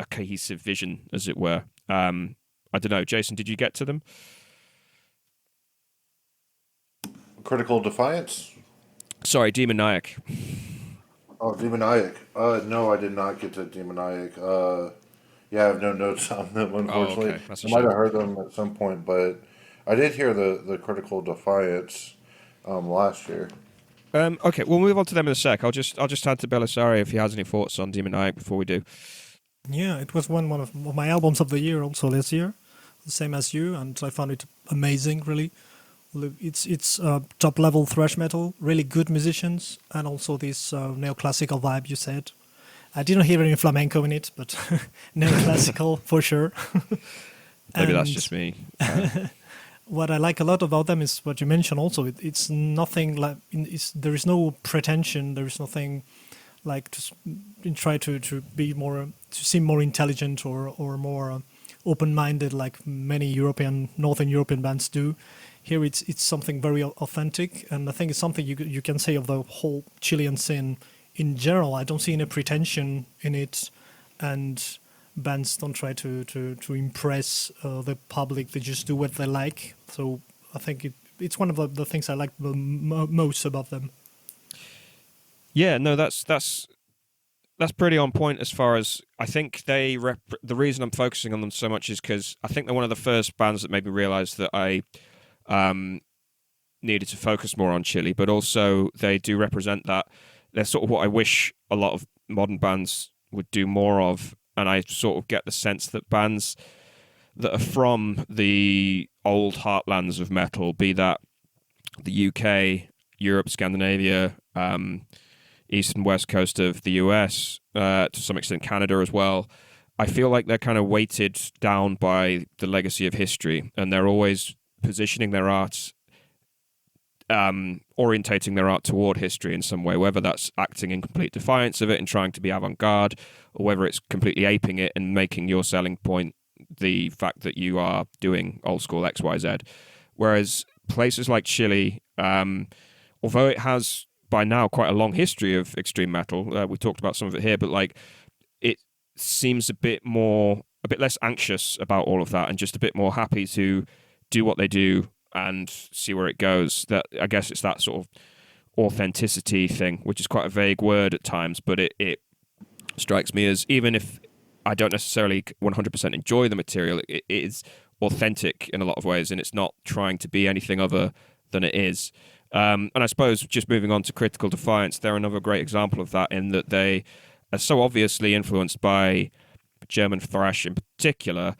cohesive vision, as it were. I don't know, Jason, did you get to them? Critical Defiance? Sorry, Demoniac. Oh, Demoniac. No, I did not get to Demoniac. Yeah, I have no notes on them, unfortunately. Oh, okay. That's a I might shame. have heard them at some point, but I did hear the Critical Defiance last year. Okay, we'll move on to them in a sec. I'll just hand to Belisari if he has any thoughts on Demoniac before we do. Yeah, it was one of my albums of the year also this year, the same as you, and I found it amazing, really. It's top level thrash metal, really good musicians, and also this neoclassical vibe you said. I didn't hear any flamenco in it, but neoclassical for sure. Maybe that's just me. What I like a lot about them is what you mentioned also. It's nothing like, there is no pretension, there is nothing like to try to be more, to seem more intelligent or more open-minded like many Northern European bands do. Here it's something very authentic, and I think it's something you can say of the whole Chilean scene in general. I don't see any pretension in it, and bands don't try to impress the public. They just do what they like. So I think it's one of the things I like the most about them. Yeah, no, that's pretty on point as far as I think they the reason I'm focusing on them so much is because I think they're one of the first bands that made me realize that I needed to focus more on Chile, but also they do represent that. They're sort of what I wish a lot of modern bands would do more of, and I sort of get the sense that bands that are from the old heartlands of metal, be that the UK, Europe, Scandinavia, east and west coast of the US, to some extent Canada as well, I feel like they're kind of weighted down by the legacy of history, and they're always positioning their art, orientating their art toward history in some way, whether that's acting in complete defiance of it and trying to be avant-garde, or whether it's completely aping it and making your selling point the fact that you are doing old school XYZ. Whereas places like Chile, although it has by now quite a long history of extreme metal, we talked about some of it here, but like it seems a bit less anxious about all of that and just a bit more happy to do what they do and see where it goes. That I guess it's that sort of authenticity thing, which is quite a vague word at times, but it strikes me as, even if I don't necessarily 100% enjoy the material, it is authentic in a lot of ways, and it's not trying to be anything other than it is. And I suppose, just moving on to Critical Defiance, they're another great example of that, in that they are so obviously influenced by German thrash in particular.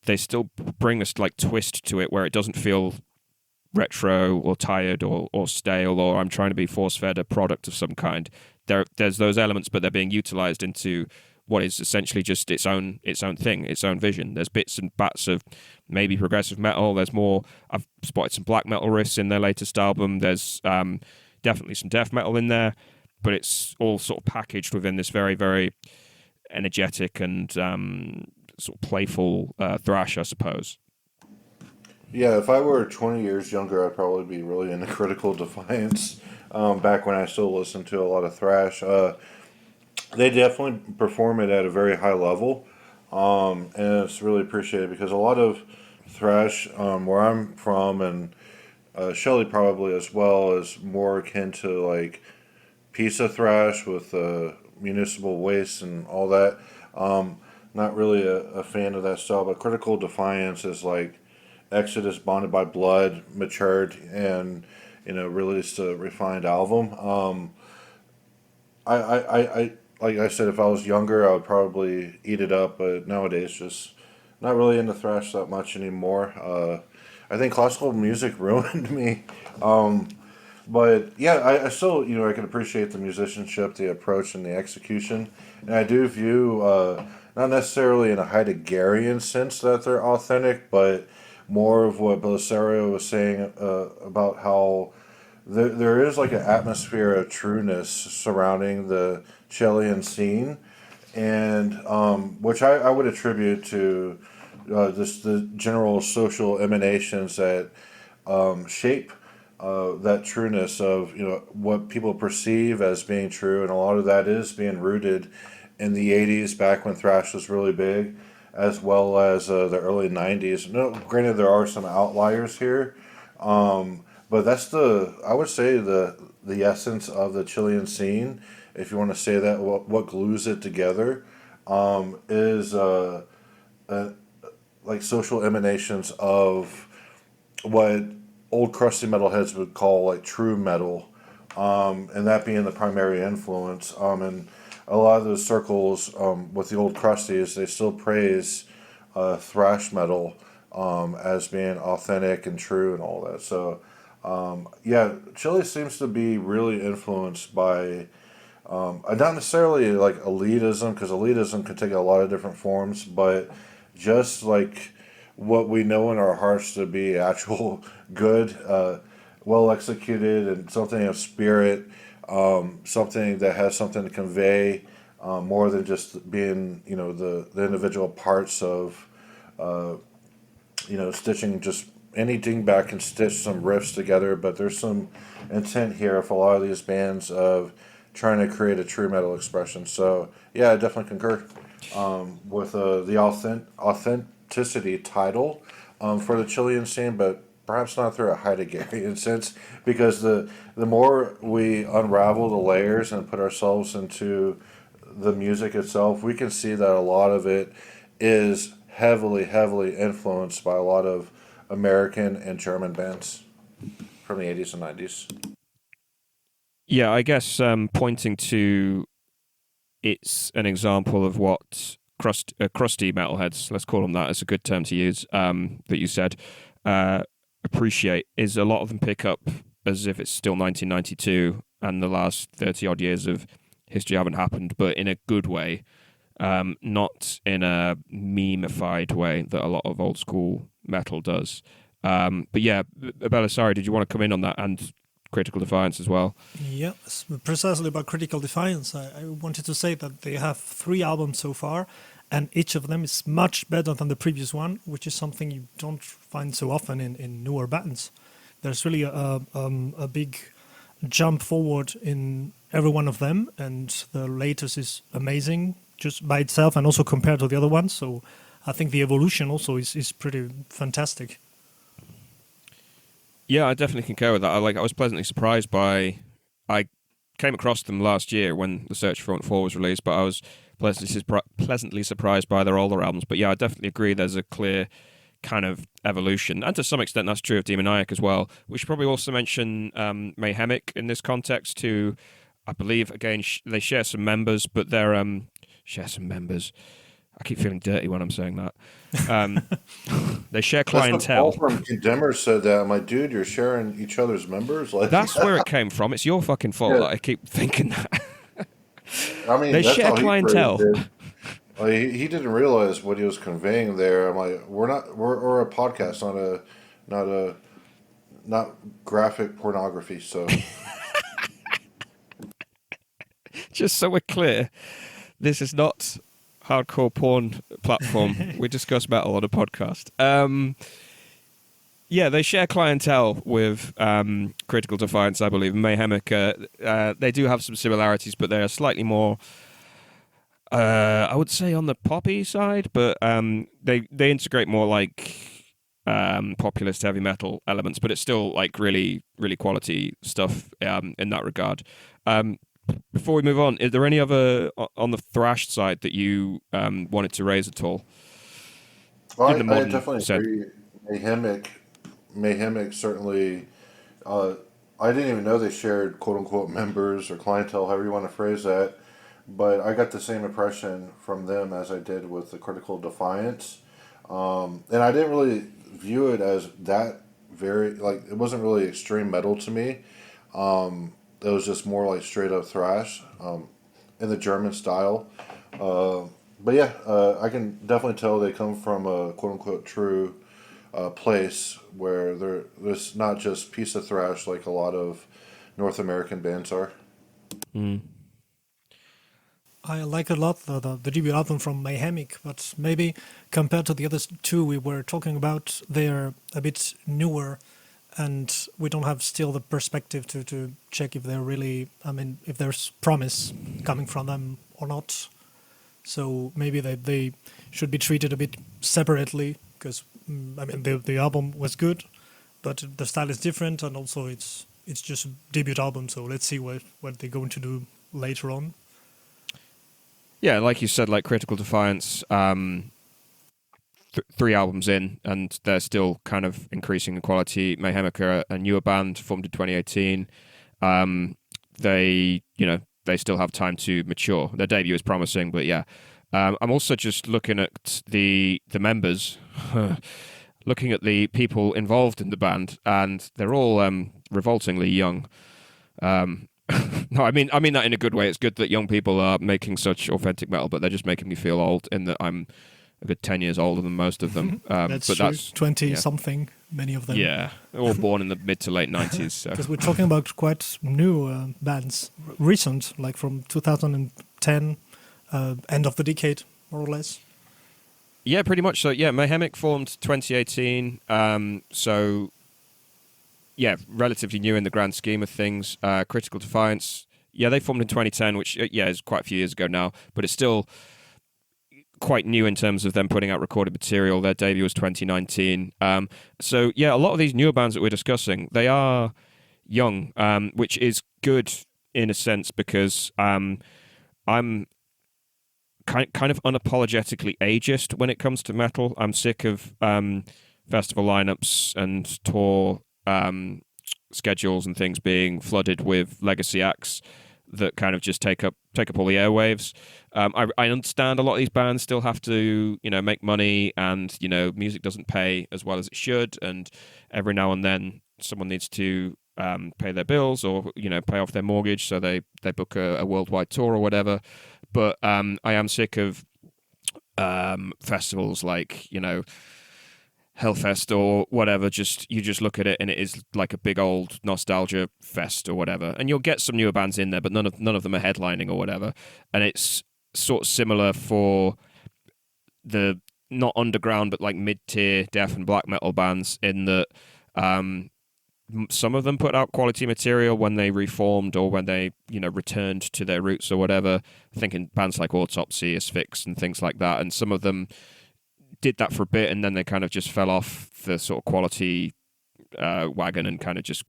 They still bring this like twist to it where it doesn't feel retro or tired or stale, or I'm trying to be force-fed a product of some kind. There's those elements, but they're being utilized into what is essentially just its own thing, its own vision. There's bits and bats of maybe progressive metal. There's more. I've spotted some black metal riffs in their latest album. There's definitely some death metal in there, but it's all sort of packaged within this very, very energetic and sort of playful thrash, I suppose. Yeah, if I were 20 years younger, I'd probably be really into Critical Defiance. Back when I still listened to a lot of thrash, they definitely perform it at a very high level, and it's really appreciated because a lot of thrash, where I'm from, and Shelley probably as well, is more akin to like pizza thrash with municipal waste and all that. Not really a fan of that style, but Critical Defiance is like Exodus, Bonded by Blood, matured, and released a refined album. I like I said, if I was younger, I would probably eat it up, but nowadays, just not really into thrash that much anymore. I think classical music ruined me. But yeah, I still, I can appreciate the musicianship, the approach, and the execution. And I do view, not necessarily in a Heideggerian sense that they're authentic, but more of what Belisario was saying about how there is like an atmosphere of trueness surrounding the Chilean scene, and which I would attribute to the general social emanations that shape that trueness of what people perceive as being true, and a lot of that is being rooted in the 80s, back when thrash was really big, as well as the early 90s. No, granted, there are some outliers here, but that's I would say the essence of the Chilean scene, if you want to say that. What glues it together is like social emanations of what old crusty metalheads would call like true metal, and that being the primary influence. And a lot of those circles with the old crusties, they still praise thrash metal as being authentic and true and all that. So yeah, Chile seems to be really influenced by not necessarily like elitism, because elitism can take a lot of different forms, but just like what we know in our hearts to be actual good, well executed, and something of spirit, something that has something to convey, more than just being the individual parts of stitching just anything back and stitch some riffs together. But there's some intent here for a lot of these bands of trying to create a true metal expression. So yeah, I definitely concur with the authenticity title for the Chilean scene, but perhaps not through a Heideggerian sense, because the more we unravel the layers and put ourselves into the music itself, we can see that a lot of it is heavily influenced by a lot of American and German bands from the 80s and 90s. Yeah, I guess pointing to it's an example of what crusty metalheads, let's call them that, is a good term to use, that you said, appreciate, is a lot of them pick up as if it's still 1992 and the last 30 odd years of history haven't happened, but in a good way, not in a meme-ified way that a lot of old school metal does. But yeah, Belisario, did you want to come in on that and Critical Defiance as well? Yeah, precisely about Critical Defiance. I wanted to say that they have 3 albums so far, and each of them is much better than the previous one, which is something you don't find so often in newer bands. There's really a big jump forward in every one of them, and the latest is amazing just by itself and also compared to the other ones. So I think the evolution also is pretty fantastic. Yeah, I definitely concur with that. I was pleasantly surprised by. I came across them last year when the Search for Front 4 was released, but I was pleasantly surprised by their older albums. But yeah, I definitely agree. There's a clear kind of evolution, and to some extent that's true of Demoniac as well. We should probably also mention Mayhemic in this context, who I believe again they share some members, but they're share some members. I keep feeling dirty when I'm saying that. They share clientele. That's what Paul from Condemner said that. I'm like, dude, you're sharing each other's members? Like, That's where it came from. It's your fucking fault that I keep thinking that. I mean, They that's share how he clientele. phrased it. Like, he didn't realize what he was conveying there. I'm like, we're a podcast, not graphic pornography. So Just so we're clear, this is not hardcore porn platform. We discuss metal on a podcast. Yeah, they share clientele with Critical Defiance, I believe. Mayhemic, they do have some similarities, but they are slightly more, I would say, on the poppy side. But they integrate more like populist heavy metal elements, but it's still like really, really quality stuff in that regard. Before we move on, is there any other on the thrash side that you wanted to raise at all? well, In the I modern definitely sense. agree. Mayhemic certainly. I didn't even know they shared quote unquote members or clientele, however you want to phrase that. But I got the same impression from them as I did with the Critical Defiance, and I didn't really view it as that very like it wasn't really extreme metal to me. It was just more like straight up thrash in the German style. But yeah, I can definitely tell they come from a quote unquote true place where there's not just piece of thrash like a lot of North American bands are. I like a lot the debut album from Mayhemic, but maybe compared to the other two we were talking about, they're a bit newer, and we don't have still the perspective to check if they're really, I mean, if there's promise coming from them or not. So maybe they should be treated a bit separately, because I mean the album was good, but the style is different, and also it's just a debut album. So let's see what they're going to do later on. Yeah, like you said, like Critical Defiance, 3 albums in, and they're still kind of increasing in quality. Mayhemic are a newer band formed in 2018. They still have time to mature. Their debut is promising, but yeah. I'm also just looking at the members, looking at the people involved in the band, and they're all revoltingly young. No, I mean that in a good way. It's good that young people are making such authentic metal, but they're just making me feel old in that I'm a good 10 years older than most of them. That's but true. That's 20-something, many of them. Yeah, all born in the mid to late 90s. So. Because we're talking about quite new bands, recent, like from 2010, end of the decade, more or less. Yeah, pretty much so. Yeah, Mayhemic formed 2018. So, yeah, relatively new in the grand scheme of things. Critical Defiance, yeah, they formed in 2010, which, is quite a few years ago now, but it's still quite new in terms of them putting out recorded material. Their debut was 2019. So, yeah, a lot of these newer bands that we're discussing, they are young, which is good in a sense because I'm kind of unapologetically ageist when it comes to metal. I'm sick of festival lineups and tour schedules and things being flooded with legacy acts that kind of just take up all the airwaves. I understand a lot of these bands still have to, make money, and music doesn't pay as well as it should, and every now and then someone needs to pay their bills or pay off their mortgage, so they book a worldwide tour or whatever. But I am sick of festivals like Hellfest or whatever. You just look at it and it is like a big old nostalgia fest or whatever, and you'll get some newer bands in there, but none of them are headlining or whatever. And it's sort of similar for the not underground but like mid-tier death and black metal bands in that some of them put out quality material when they reformed or when they returned to their roots or whatever. Thinking bands like Autopsy, Asphyx, and things like that, and some of them did that for a bit and then they kind of just fell off the sort of quality wagon and kind of just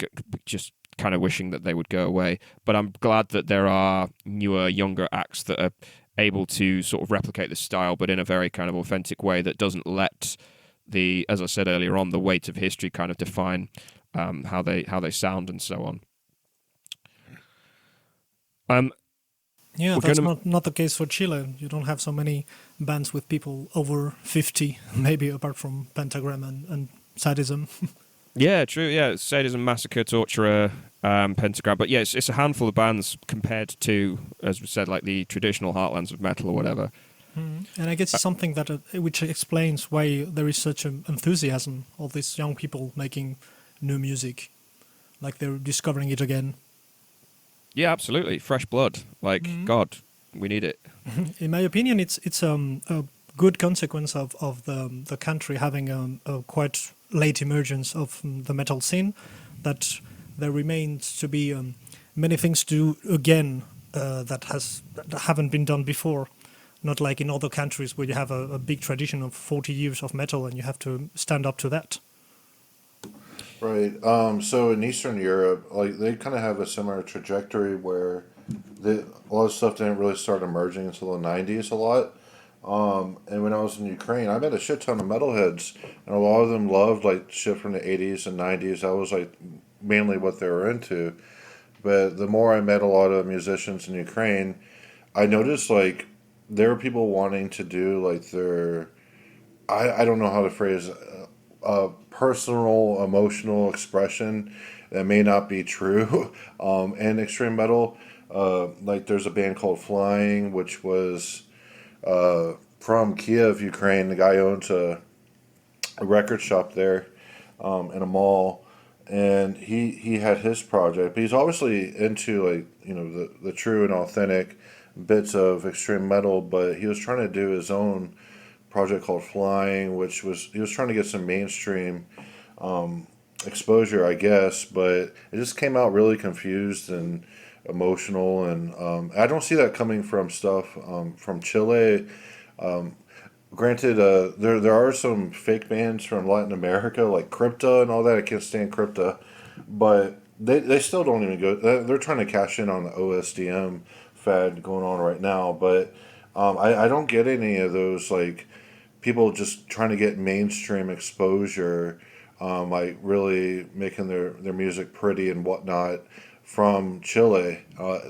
kind of wishing that they would go away. But I'm glad that there are newer, younger acts that are able to sort of replicate this style, but in a very kind of authentic way that doesn't let the, as I said earlier on, the weight of history kind of define how they sound and so on. Yeah, that's not the case for Chile. You don't have so many bands with people over 50, maybe apart from Pentagram and Sadism. Yeah, true. Yeah, Sadism, Massacre, Torturer, Pentagram. But yeah, it's a handful of bands compared to, as we said, like the traditional heartlands of metal or whatever. And I guess it's something that which explains why there is such an enthusiasm of these young people making new music, like they're discovering it again. Yeah, absolutely. Fresh blood. Like, God, we need it. In my opinion, it's a good consequence of the country having a quite late emergence of the metal scene, that there remains to be many things to do again that haven't been done before. Not like in other countries where you have a big tradition of 40 years of metal and you have to stand up to that. Right. So in Eastern Europe, like they kind of have a similar trajectory where a lot of stuff didn't really start emerging until the 90s a lot. And when I was in Ukraine, I met a shit ton of metalheads, and a lot of them loved like shit from the 80s and 90s. That was like mainly what they were into. But the more I met a lot of musicians in Ukraine, I noticed like there were people wanting to do like their, I don't know how to phrase personal emotional expression that may not be true in extreme metal. Like there's a band called Flying, which was from Kiev, Ukraine. The guy owns a record shop there in a mall, and he had his project. But he's obviously into like the true and authentic bits of extreme metal, but he was trying to do his own project called Flying, which was he was trying to get some mainstream exposure, I guess, but it just came out really confused and emotional, and I don't see that coming from stuff from Chile. Granted, there are some fake bands from Latin America like Crypta and all that. I can't stand Crypta, but they still don't even go. They're trying to cash in on the OSDM fad going on right now, but I don't get any of those like people just trying to get mainstream exposure, like really making their music pretty and whatnot from Chile.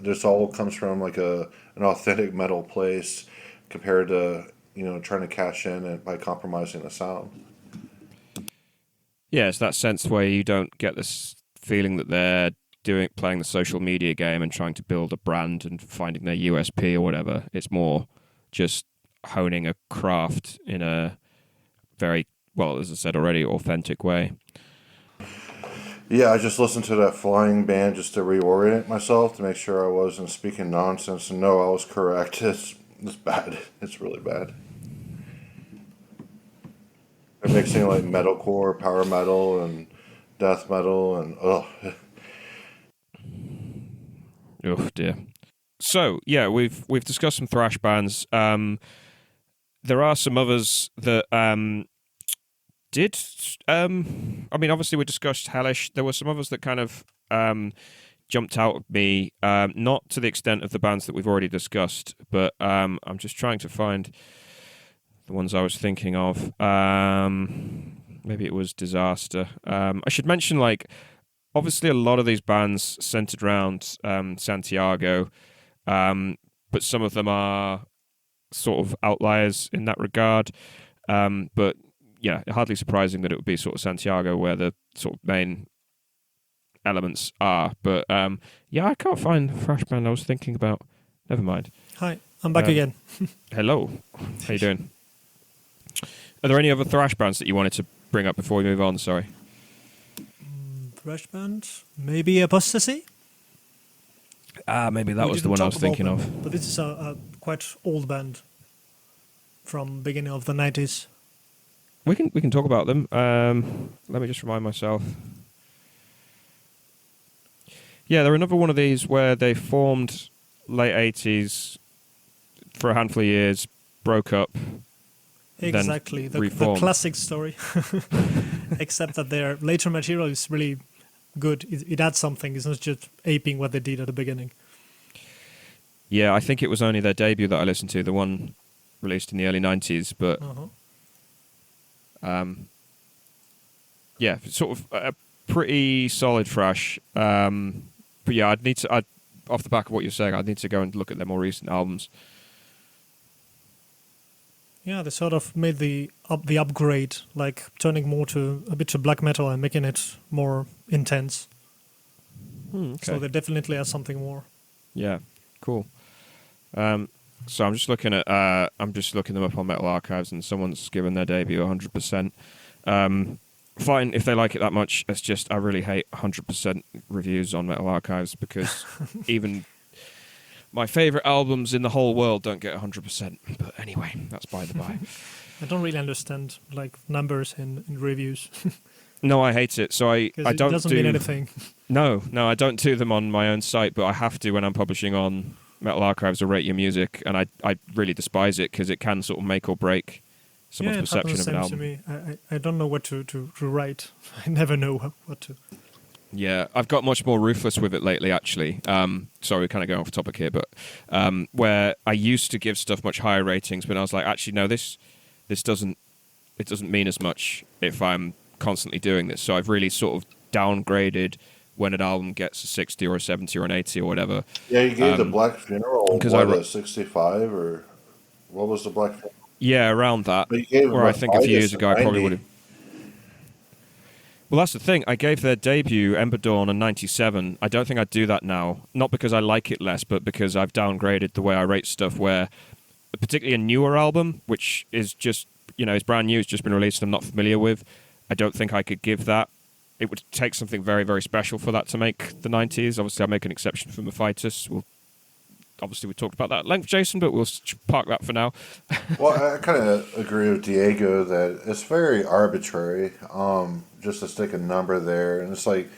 This all comes from like an authentic metal place compared to trying to cash in and by compromising the sound. Yeah, it's that sense where you don't get this feeling that they're playing the social media game and trying to build a brand and finding their USP or whatever. It's more just honing a craft in a very, well, as I said already, authentic way. Yeah, I just listened to that Flying band just to reorient myself to make sure I wasn't speaking nonsense. And no, I was correct. It's bad. It's really bad. They're mixing like metalcore, power metal, and death metal, and ugh. Oh dear. So yeah, we've discussed some thrash bands. There are some others that did. I mean, obviously we discussed Hellish. There were some others that kind of jumped out at me, not to the extent of the bands that we've already discussed, but I'm just trying to find the ones I was thinking of. Maybe it was Disaster. I should mention, like, obviously a lot of these bands centered around Santiago, but some of them are sort of outliers in that regard. But yeah, hardly surprising that it would be sort of Santiago where the sort of main elements are. But yeah, I can't find the thrash band I was thinking about. Never mind. Hi, I'm back again. Hello. How you doing? Are there any other thrash bands that you wanted to bring up before we move on? Sorry. Thrash band? Maybe Apostasy? Maybe that was the one I was thinking of. But this is a quite old band from beginning of the 90s. We can talk about them. Let me just remind myself. Yeah, they're another one of these where they formed late 80s for a handful of years, broke up. Exactly, the reformed. classic story. except that their later material is really good. It adds something. It's not just aping what they did at the beginning. Yeah, I think it was only their debut that I listened to, the one released in the early 90s, but yeah, sort of a pretty solid thrash. But yeah, off the back of what you're saying, I'd need to go and look at their more recent albums. Yeah, they sort of made the upgrade, like turning more to a bit to black metal and making it more intense. Okay. So they definitely have something more. Yeah, cool. So I'm just looking them up on Metal Archives, and someone's given their debut 100%. Fine if they like it that much. It's just I really hate 100% reviews on Metal Archives because even my favorite albums in the whole world don't get 100%. But anyway, that's by the by. I don't really understand like numbers in reviews. No, I hate it. So I don't it doesn't mean anything. No, I don't do them on my own site, but I have to when I'm publishing on Metal Archives or Rate Your Music, and I really despise it because it can sort of make or break someone's perception of an album. To me. I don't know what to write. I never know what to. Yeah, I've got much more ruthless with it lately, actually. Sorry, we're kind of going off topic here, but where I used to give stuff much higher ratings, but I was like, actually, no, this doesn't mean as much if I'm constantly doing this. So I've really sort of downgraded when an album gets a 60 or a 70 or an 80 or whatever. Yeah, you gave the Black Funeral a 65 or what was the Black Funeral? Yeah, around that. But you gave or I think a few years ago I probably 90. would have. Well, that's the thing. I gave their debut, Ember Dawn, a 97. I don't think I'd do that now. Not because I like it less, but because I've downgraded the way I rate stuff where, particularly a newer album, which is just, is brand new, it's just been released and I'm not familiar with, I don't think I could give that. It would take something very, very special for that to make the 90s. Obviously, I'll make an exception for Mephitis. We talked about that at length, Jason, but we'll park that for now. Well, I kind of agree with Diego that it's very arbitrary, just to stick a number there, and it's like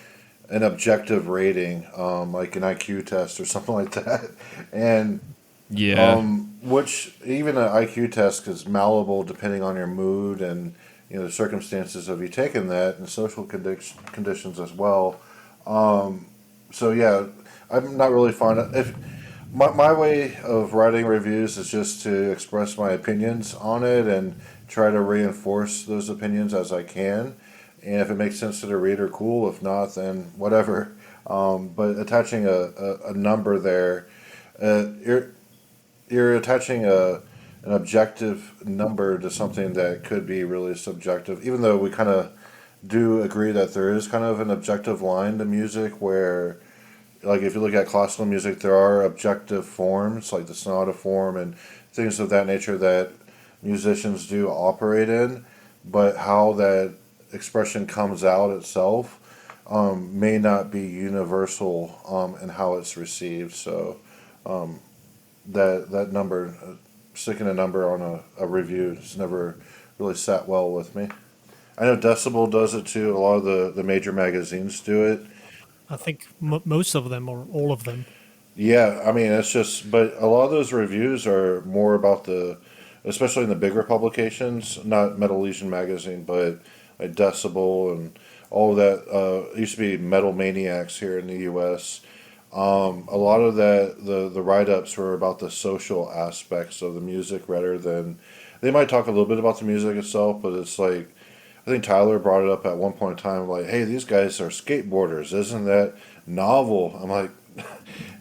an objective rating, like an IQ test or something like that, and which even an IQ test is malleable depending on your mood and the circumstances of you taking that and social conditions as well. So yeah, I'm not really fond of My way of writing reviews is just to express my opinions on it and try to reinforce those opinions as I can. And if it makes sense to the reader, cool. If not, then whatever. But attaching a number there, you're attaching an objective number to something that could be really subjective. Even though we kind of do agree that there is kind of an objective line to music where, like if you look at classical music, there are objective forms like the sonata form and things of that nature that musicians do operate in, but how that expression comes out itself may not be universal in how it's received. So that number, sticking a number on a review has never really sat well with me. I know Decibel does it too. A lot of the major magazines do it. I think most of them or all of them. Yeah, I mean, it's just, but a lot of those reviews are more about especially in the bigger publications, not Metal Legion magazine, but like Decibel and all of that. It used to be Metal Maniacs here in the U.S. A lot of that, the write-ups were about the social aspects of the music rather than, they might talk a little bit about the music itself, but it's like, I think Tyler brought it up at one point in time, like, hey, these guys are skateboarders. Isn't that novel? I'm like,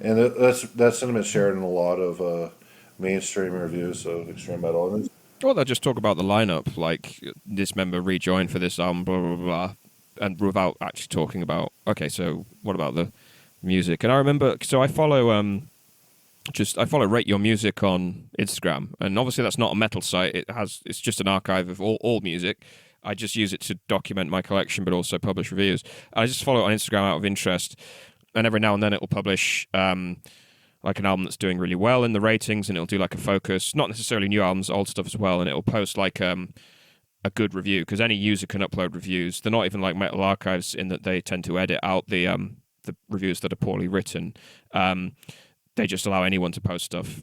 and that sentiment shared in a lot of mainstream reviews of extreme metal. Or they'll just talk about the lineup, like this member rejoined for this album, blah, blah, blah, and without actually talking about, okay, so what about the music? And I remember, so I follow Rate Your Music on Instagram, and obviously that's not a metal site. It's just an archive of all music. I just use it to document my collection, but also publish reviews. I just follow it on Instagram out of interest, and every now and then it will publish like an album that's doing really well in the ratings, and it'll do like a focus, not necessarily new albums, old stuff as well, and it'll post like a good review, because any user can upload reviews. They're not even like Metal Archives in that they tend to edit out the reviews that are poorly written. They just allow anyone to post stuff.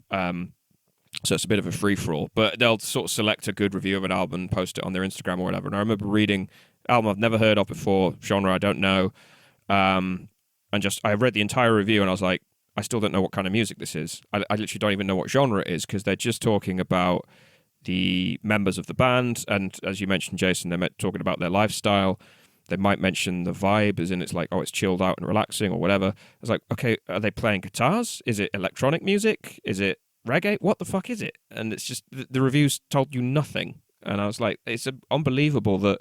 So it's a bit of a free-for-all, but they'll sort of select a good review of an album and post it on their Instagram or whatever. And I remember reading album I've never heard of before, genre I don't know, and just I read the entire review and I was like, I still don't know what kind of music this is. I literally don't even know what genre it is because they're just talking about the members of the band, and as you mentioned, Jason, they're talking about their lifestyle. They might mention the vibe, as in it's like, oh, it's chilled out and relaxing or whatever. It's like, okay, are they playing guitars? Is it electronic music? Is it reggae? What the fuck is it? And it's just, the reviews told you nothing. And I was like, it's unbelievable that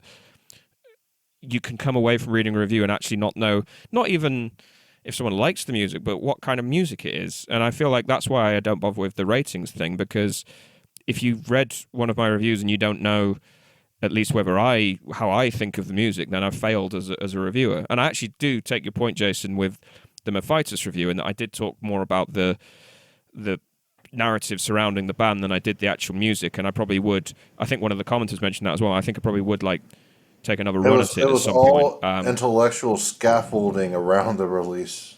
you can come away from reading a review and actually not know, not even if someone likes the music, but what kind of music it is. And I feel like that's why I don't bother with the ratings thing, because if you've read one of my reviews and you don't know at least how I think of the music, then I've failed as a reviewer. And I actually do take your point, Jason, with the Mephitis review, and that I did talk more about the narrative surrounding the band than I did the actual music. And I probably would, I think one of the commenters mentioned that as well, I think I probably would take another run at it at some point. It was all intellectual scaffolding around the release.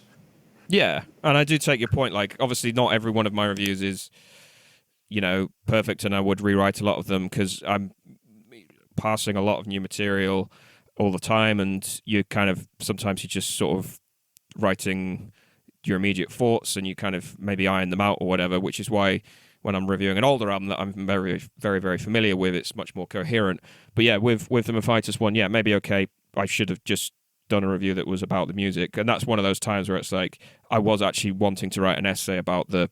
Yeah, and I do take your point. Like, obviously not every one of my reviews is, perfect, and I would rewrite a lot of them because I'm passing a lot of new material all the time, and you kind of sometimes you're just sort of writing your immediate thoughts and you kind of maybe iron them out or whatever, which is why when I'm reviewing an older album that I'm very, very, very familiar with, it's much more coherent. But yeah, with the Mephitis one, yeah, maybe okay, I should have just done a review that was about the music, and that's one of those times where it's like I was actually wanting to write an essay about the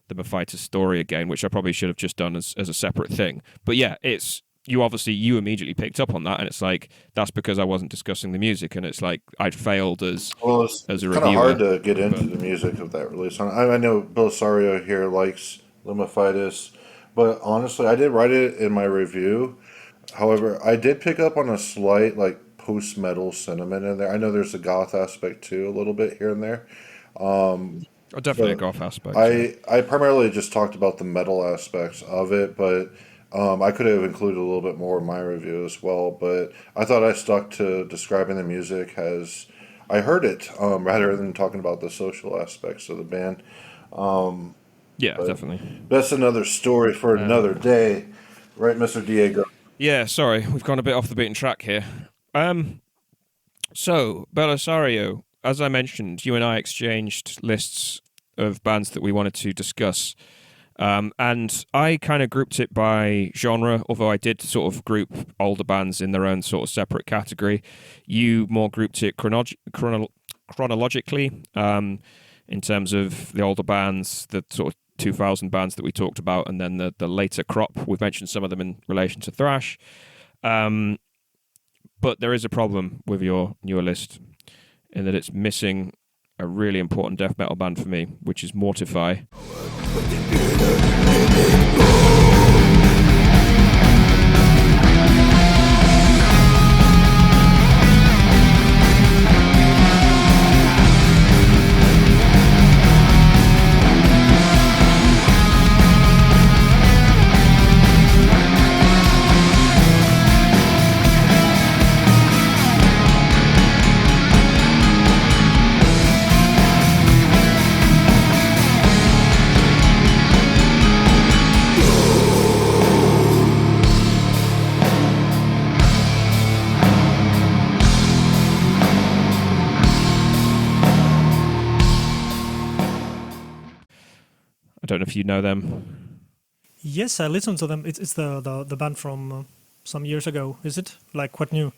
Mephitis story again, which I probably should have just done as a separate thing. But yeah, you immediately picked up on that, and it's like that's because I wasn't discussing the music, and it's like I'd failed as a reviewer. It's kind of hard to get into the music of that release. I know Belisario here likes the Mephitis, but honestly, I did write it in my review. However, I did pick up on a slight post-metal sentiment in there. I know there's a goth aspect too, a little bit here and there. Definitely a goth aspect. I primarily just talked about the metal aspects of it, but I could have included a little bit more in my review as well. But I thought I stuck to describing the music as I heard it, rather than talking about the social aspects of the band. Yeah, definitely. That's another story for another day, right, Mr. Diego? Yeah, sorry, we've gone a bit off the beaten track here. So, Belisario, as I mentioned, you and I exchanged lists of bands that we wanted to discuss. And I kind of grouped it by genre, although I did sort of group older bands in their own sort of separate category. You more grouped it chronologically, in terms of the older bands, the sort of 2000 bands that we talked about, and then the later crop. We've mentioned some of them in relation to thrash. But there is a problem with your newer list in that it's missing a really important death metal band for me, which is Mortify. I don't know if you know them. Yes, I listened to them. It's the band from some years ago, is it? Quite new?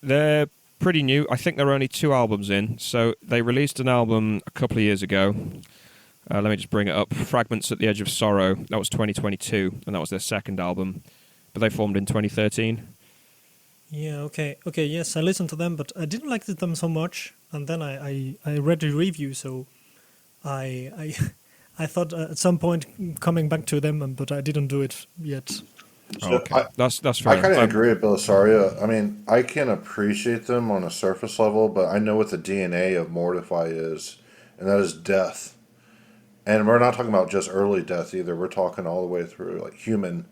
They're pretty new. I think they're only 2 albums in. So they released an album a couple of years ago. Let me just bring it up. Fragments at the Edge of Sorrow. That was 2022, and that was their second album. But they formed in 2013. Yeah, okay. Okay, yes, I listened to them, but I didn't like them so much. And then I read the review, so I thought at some point coming back to them, but I didn't do it yet. So Okay, that's fair. I kind of agree with Belisario. I mean, I can appreciate them on a surface level, but I know what the DNA of Mortify is, and that is death. And we're not talking about just early death either. We're talking all the way through human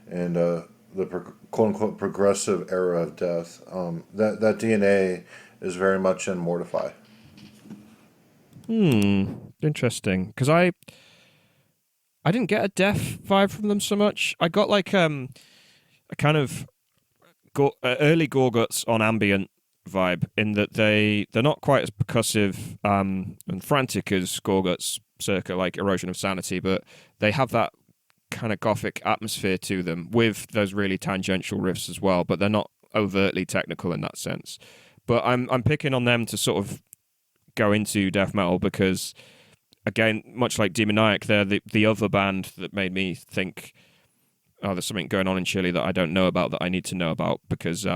and the quote unquote progressive era of death. That DNA is very much in Mortify. Interesting. Because I didn't get a death vibe from them so much. I got a kind of early Gorguts on ambient vibe, in that they're not quite as percussive and frantic as Gorguts circa like Erosion of Sanity, but they have that kind of gothic atmosphere to them with those really tangential riffs as well, but they're not overtly technical in that sense. But I'm picking on them to sort of go into death metal because, again, much like Demoniac, they're the other band that made me think, oh, there's something going on in Chile that I don't know about that I need to know about, because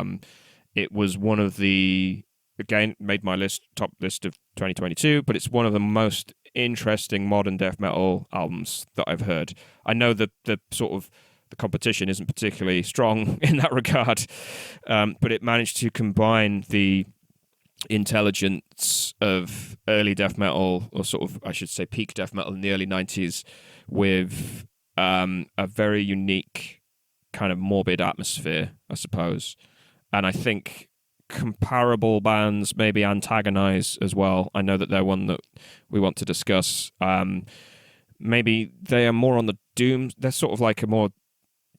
it was one of the, again, made my top list of 2022, but it's one of the most interesting modern death metal albums that I've heard. I know the sort of the competition isn't particularly strong in that regard, but it managed to combine the intelligence of early death metal, or sort of, I should say, peak death metal in the early 90s, with a very unique kind of morbid atmosphere, I suppose. And I think comparable bands, maybe Antagonyze as well. I know that they're one that we want to discuss. Maybe they are more on the doom. They're sort of like a more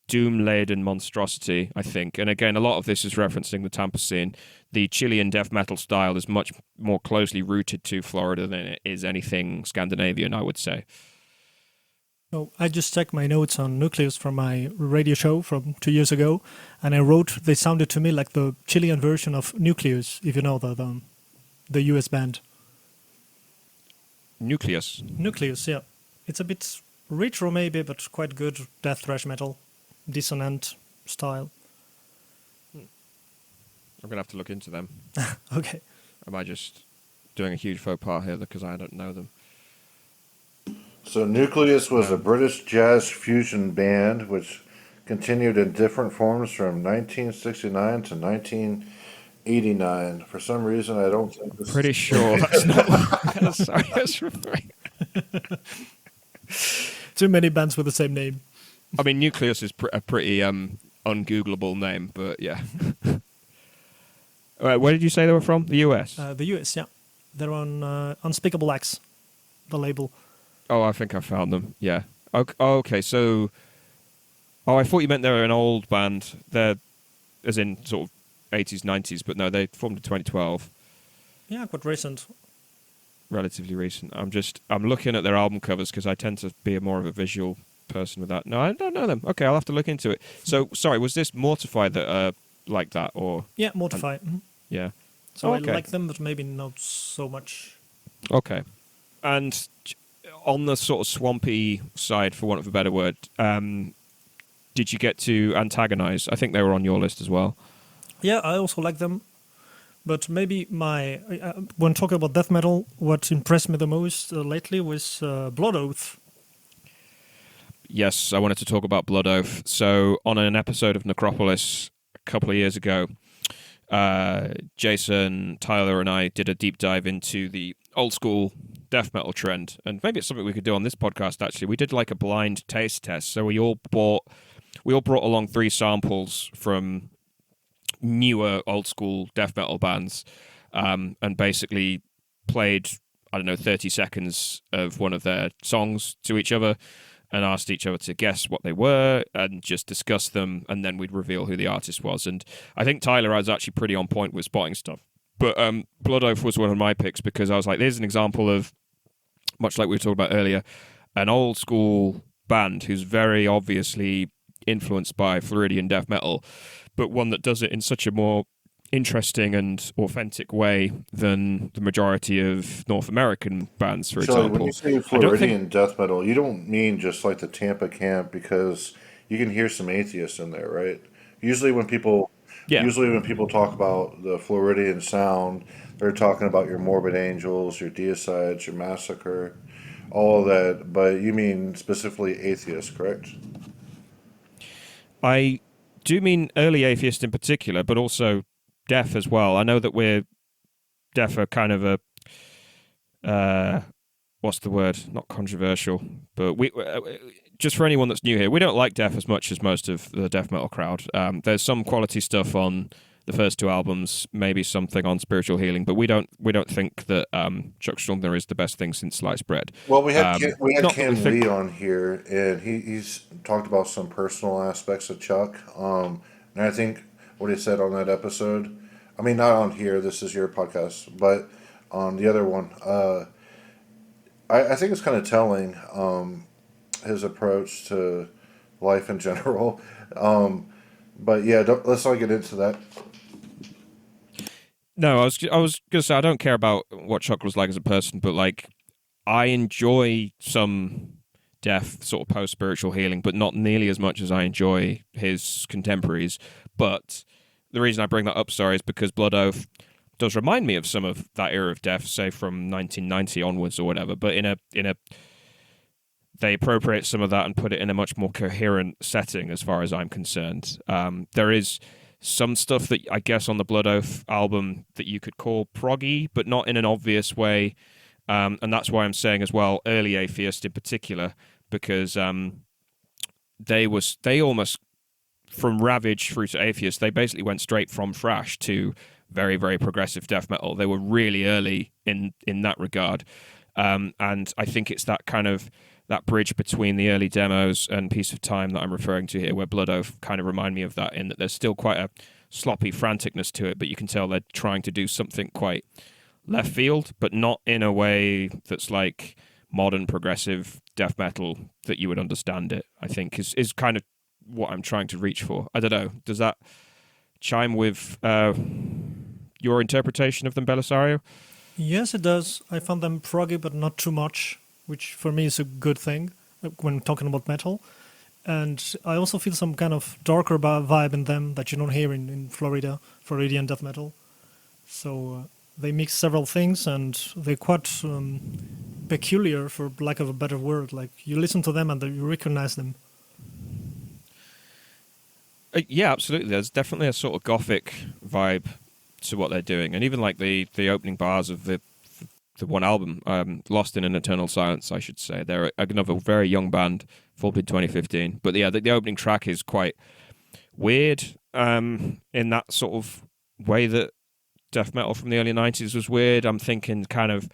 doom-laden monstrosity, I think. And again, a lot of this is referencing the Tampa scene. The Chilean death metal style is much more closely rooted to Florida than it is anything Scandinavian, I would say. So I just checked my notes on Nucleus from my radio show from 2 years ago, and I wrote they sounded to me like the Chilean version of Nucleus, if you know the US band. Nucleus, yeah. It's a bit retro maybe, but quite good death thrash metal, dissonant style. I'm going to have to look into them. Okay. Am I just doing a huge faux pas here because I don't know them? So Nucleus was a British jazz fusion band which continued in different forms from 1969 to 1989. For some reason, I don't think this Pretty sure that's not what sorry, I was referring. Too many bands with the same name. I mean, Nucleus is a pretty ungoogleable name, but yeah. All right, where did you say they were from? The US? The US, yeah. They're on Unspeakable Acts, the label. Oh, I think I found them. Yeah. Okay, so... Oh, I thought you meant they were an old band. They're, as in sort of 80s, 90s, but no, they formed in 2012. Yeah, quite recent. Relatively recent. I'm looking at their album covers because I tend to be more of a visual person with that. No, I don't know them. Okay, I'll have to look into it. So, sorry, was this Mortify that like that, or... Yeah, Mortify. Yeah. So okay. I like them, but maybe not so much. Okay. And on the sort of swampy side, for want of a better word, did you get to Antagonyze? I think they were on your list as well. Yeah, I also like them. But maybe when talking about death metal, what impressed me the most lately was Blood Oath. Yes, I wanted to talk about Blood Oath. So on an episode of Necropolis a couple of years ago, Jason, Tyler, and I did a deep dive into the old school death metal trend. And maybe it's something we could do on this podcast, actually. We did like a blind taste test. So we all brought along 3 samples from newer old school death metal bands, and basically played, 30 seconds of one of their songs to each other and asked each other to guess what they were and just discuss them, and then we'd reveal who the artist was. And I think Tyler was actually pretty on point with spotting stuff. But Blood Oath was one of my picks because I was like, there's an example of, much like we were talking about earlier, an old school band who's very obviously influenced by Floridian death metal, but one that does it in such a more interesting and authentic way than the majority of North American bands, for example. When you say Floridian death metal, you don't mean just like the Tampa camp, because you can hear some atheists in there, right? Usually when people talk about the Floridian sound, they're talking about your Morbid Angels, your Deicides, your Massacre, all of that. But you mean specifically atheists, correct? I do mean early atheist in particular, but also deaf as well. I know that we're deaf are kind of a what's the word? Not controversial, but we just for anyone that's new here, we don't like deaf as much as most of the death metal crowd. There's some quality stuff on the first 2 albums, maybe something on Spiritual Healing, but we don't think that Chuck Schuldiner is the best thing since sliced bread. Well, we had Ken Lee on here, and he's talked about some personal aspects of Chuck, and I think what he said on that episode. I mean, not on here. This is your podcast, but on the other one. I think it's kind of telling, his approach to life in general. But yeah, let's not get into that. No, I was gonna say I don't care about what Chocolat's like as a person, but like I enjoy some death sort of post spiritual healing, but not nearly as much as I enjoy his contemporaries. But the reason I bring that up, sorry, is because Blood Oath does remind me of some of that era of death, say from 1990 onwards or whatever. But in a they appropriate some of that and put it in a much more coherent setting, as far as I'm concerned. There is some stuff that I guess on the Blood Oath album that you could call proggy, but not in an obvious way. And that's why I'm saying as well, early Atheist in particular, because they almost, from Ravage through to Atheist, they basically went straight from thrash to very, very progressive death metal. They were really early in that regard. And I think it's that kind of that bridge between the early demos and Piece of Time that I'm referring to here, where Blood Oath kind of remind me of that, in that there's still quite a sloppy franticness to it, but you can tell they're trying to do something quite left field, but not in a way that's like modern progressive death metal that you would understand it, I think is kind of what I'm trying to reach for. I don't know. Does that chime with your interpretation of them, Belisario? Yes, it does. I found them proggy, but not too much, which for me is a good thing when talking about metal. And I also feel some kind of darker vibe in them that you don't hear in Floridian death metal. So they mix several things, and they're quite peculiar, for lack of a better word. Like, you listen to them and you recognize them. Yeah, absolutely. There's definitely a sort of gothic vibe to what they're doing, and even like the opening bars of the one album, Lost in an Eternal Silence, I should say. They're another very young band, formed in 2015. But yeah, the opening track is quite weird in that sort of way that death metal from the early 90s was weird. I'm thinking kind of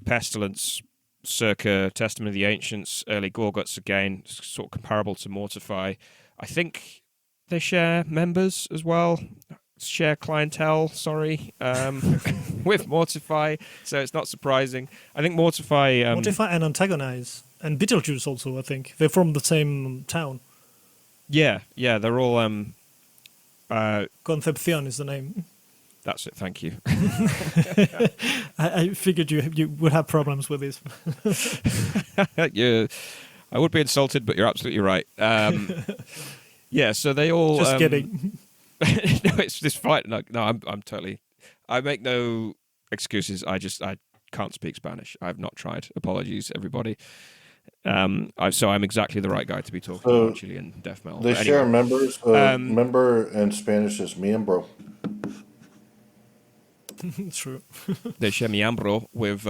Pestilence, circa Testament of the Ancients, early Gorguts again, sort of comparable to Mortify. I think they share members as well. Share clientele, with Mortify, so it's not surprising. I think Mortify and Antagonyze, and Beetlejuice also, I think. They're from the same town. Yeah, they're all... Concepcion is the name. That's it, thank you. I figured you would have problems with this. Yeah, I would be insulted, but you're absolutely right. Yeah, so they all... Just kidding. No, it's this fight. No, I'm totally... I make no excuses. I can't speak Spanish. I've not tried. Apologies, everybody. So I'm exactly the right guy to be talking about Chilean death metal. They share members. Member in Spanish is miembro. True. They share miembro with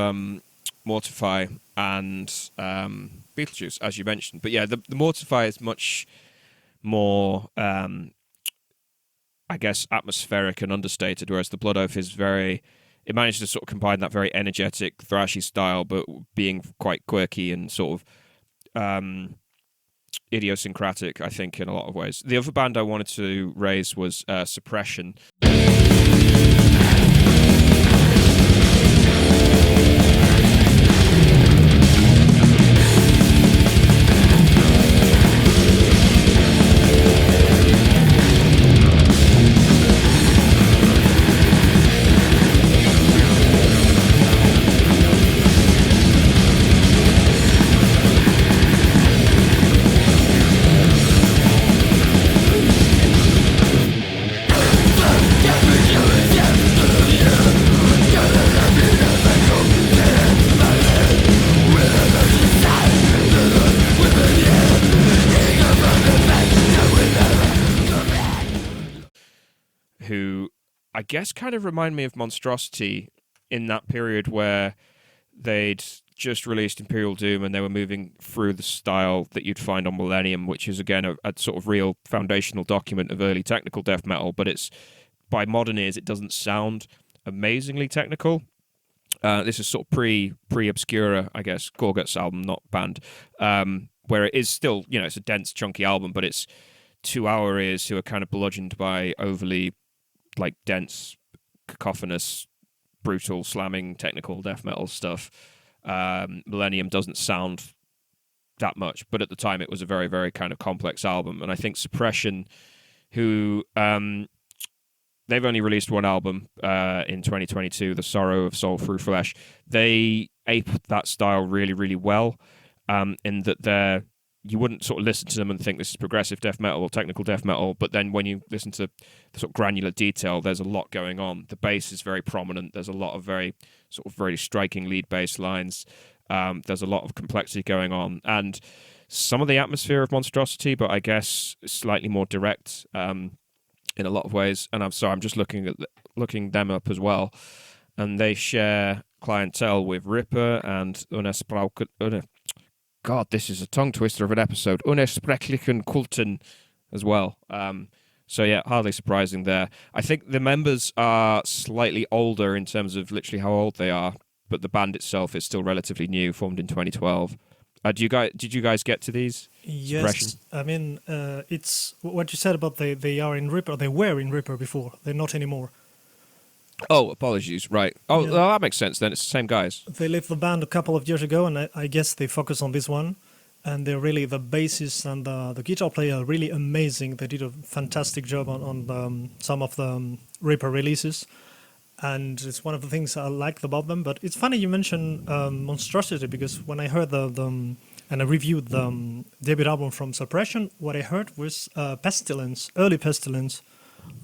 Mortify and Beetlejuice, as you mentioned. But yeah, the Mortify is much more... I guess, atmospheric and understated, whereas the Blood Oath is it managed to sort of combine that very energetic, thrashy style, but being quite quirky and sort of idiosyncratic, I think, in a lot of ways. The other band I wanted to raise was Suppression. Who I guess kind of remind me of Monstrosity in that period where they'd just released Imperial Doom and they were moving through the style that you'd find on Millennium, which is again a sort of real foundational document of early technical death metal, but it's, by modern ears, it doesn't sound amazingly technical. This is sort of pre-Obscura, I guess, Gorguts album, not band, where it is still, it's a dense, chunky album, but it's to our ears who are kind of bludgeoned by overly like dense, cacophonous, brutal, slamming, technical death metal stuff. Millennium doesn't sound that much, but at the time it was a very, very kind of complex album. And I think Suppression, who they've only released one album in 2022, The Sorrow of Soul Through Flesh, they ape that style really, really well, in that you wouldn't sort of listen to them and think this is progressive death metal or technical death metal, but then when you listen to the sort of granular detail, there's a lot going on. The bass is very prominent. There's a lot of very striking lead bass lines. There's a lot of complexity going on, and some of the atmosphere of monstrosity, but I guess slightly more direct in a lot of ways. And I'm just looking them up as well, and they share clientele with Ripper and Unaussprechlichen. God, this is a tongue twister of an episode. Unaussprechlichen Kulten as well. So yeah, hardly surprising there. I think the members are slightly older in terms of literally how old they are, but the band itself is still relatively new, formed in 2012. Did you guys get to these? Yes, Suppression? I mean, it's what you said about they are in Ripper. They were in Ripper before. They're not anymore. Oh, apologies. Right. Oh, Yeah. well, that makes sense then. It's the same guys. They left the band a couple of years ago, and I guess they focus on this one. And they're really, the bassist and the guitar player are really amazing. They did a fantastic job on some of the Reaper releases. And it's one of the things I like about them. But it's funny you mentioned Monstrosity, because when I heard and I reviewed the debut album from Suppression, what I heard was Pestilence, early Pestilence,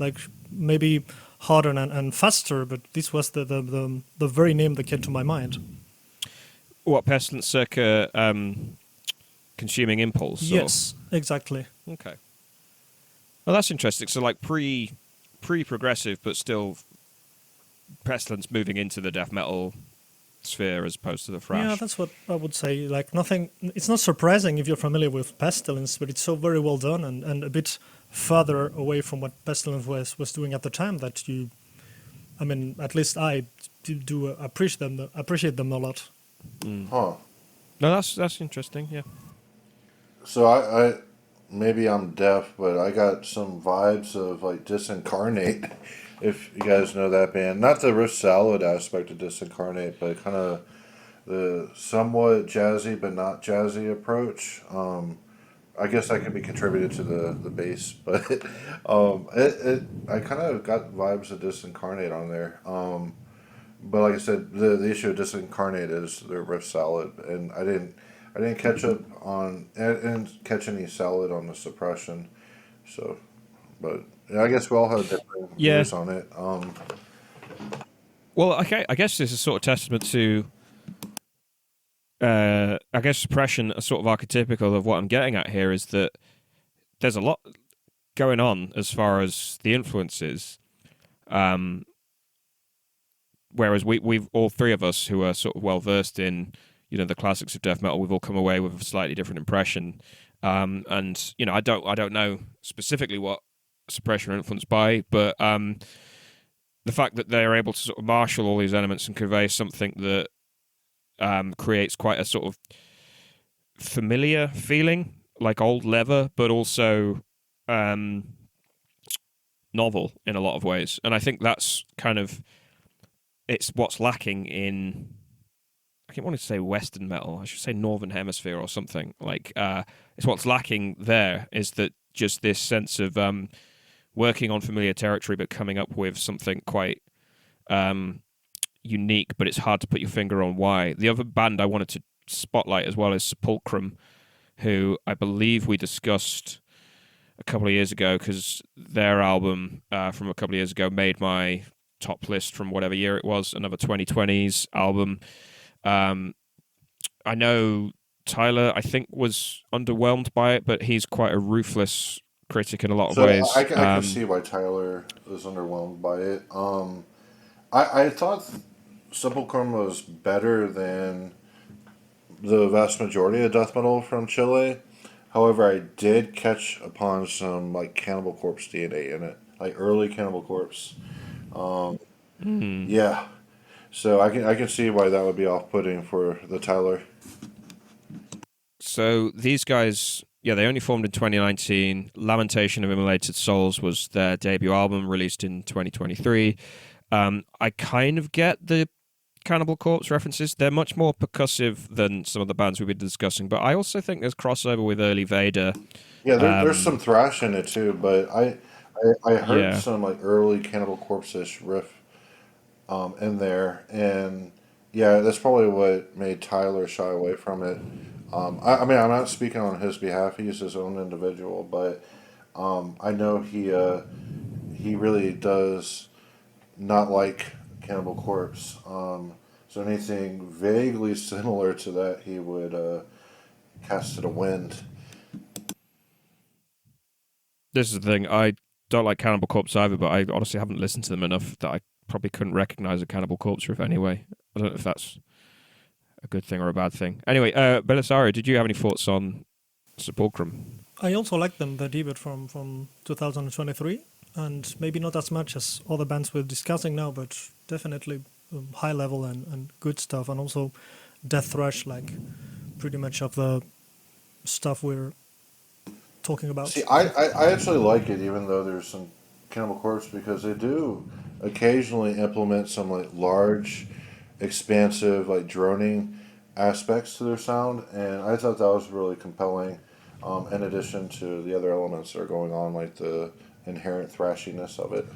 like maybe harder and faster, but this was the very name that came to my mind. What, Pestilence circa Consuming Impulse? Yes, exactly. Okay. Well, that's interesting. So like pre-progressive, but still Pestilence moving into the death metal sphere as opposed to the thrash. Yeah, that's what I would say. Like nothing. It's not surprising if you're familiar with Pestilence, but it's so very well done and a bit further away from what Pestilence was doing at the time that I mean, at least I do appreciate them a lot. Huh. No, that's interesting. Yeah. So I maybe I'm deaf, but I got some vibes of like Disincarnate, if you guys know that band. Not the riff salad aspect of Disincarnate, but kind of the somewhat jazzy but not jazzy approach. I guess that can be contributed to the bass, but I kind of got vibes of Disincarnate on there. But like I said, the issue of Disincarnate is their riff salad, and I didn't catch up on. I didn't catch any salad on the Suppression, so. But yeah, I guess we all have different views on it. Well, okay, I guess this is sort of testament to. I guess Suppression, are sort of archetypical of what I'm getting at here, is that there's a lot going on as far as the influences. Whereas we've all three of us who are sort of well versed in, the classics of death metal, we've all come away with a slightly different impression. And I don't know specifically what Suppression are influenced by, but the fact that they're able to sort of marshal all these elements and convey something that creates quite a sort of familiar feeling, like old leather, but also novel in a lot of ways. And I think that's kind of, it's what's lacking in, I keep wanting to say Western metal, I should say Northern Hemisphere or something. Like, it's what's lacking there is that just this sense of working on familiar territory, but coming up with something quite unique, but it's hard to put your finger on why. The other band I wanted to spotlight as well is Sepulcrum, who I believe we discussed a couple of years ago, because their album from a couple of years ago made my top list from whatever year it was, another 2020s album. I know Tyler, I think, was underwhelmed by it, but he's quite a ruthless critic in a lot of ways. I can see why Tyler is underwhelmed by it. I thought Sepulcrum was better than the vast majority of death metal from Chile. However, I did catch upon some like Cannibal Corpse DNA in it, like early Cannibal Corpse. Yeah, so I can see why that would be off-putting for the Tyler. So these guys, they only formed in 2019. Lamentation of Immolated Souls was their debut album, released in 2023. I kind of get the Cannibal Corpse references. They're much more percussive than some of the bands we've been discussing, but I also think there's crossover with early Vader. Yeah, there's some thrash in it too, but I heard Yeah. some like early Cannibal Corpse-ish riff in there, and yeah, that's probably what made Tyler shy away from it. I mean, I'm not speaking on his behalf; he's his own individual, but I know he really does not like Cannibal Corpse. So anything vaguely similar to that, he would cast to the wind. This is the thing. I don't like Cannibal Corpse either, but I honestly haven't listened to them enough that I probably couldn't recognize a Cannibal Corpse riff anyway. I don't know if that's a good thing or a bad thing. Anyway, Belisari, did you have any thoughts on Sepulcrum? I also like them, the debut from 2023, and maybe not as much as other bands we're discussing now, but definitely high level and good stuff, and also death thrash, like pretty much of the stuff we're talking about. See, I actually like it, even though there's some Cannibal Corpse, because they do occasionally implement some like large, expansive, like droning aspects to their sound, and I thought that was really compelling. In addition to the other elements that are going on, like the inherent thrashiness of it.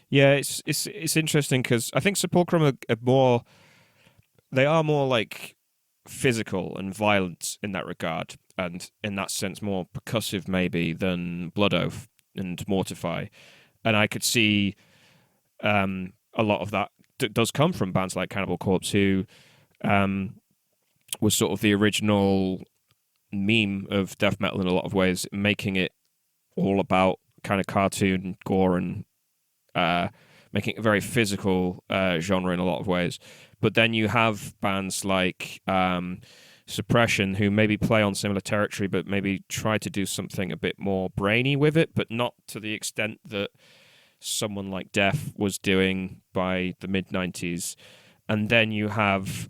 Yeah, it's interesting because I think Sepulcrum are more. They are more like physical and violent in that regard, and in that sense more percussive maybe than Blood Oath and Mortify. And I could see a lot of that does come from bands like Cannibal Corpse, who was sort of the original meme of death metal in a lot of ways, making it all about kind of cartoon gore and making it a very physical genre in a lot of ways. But then you have bands like Suppression, who maybe play on similar territory, but maybe try to do something a bit more brainy with it, but not to the extent that someone like Def was doing by the mid-90s. And then you have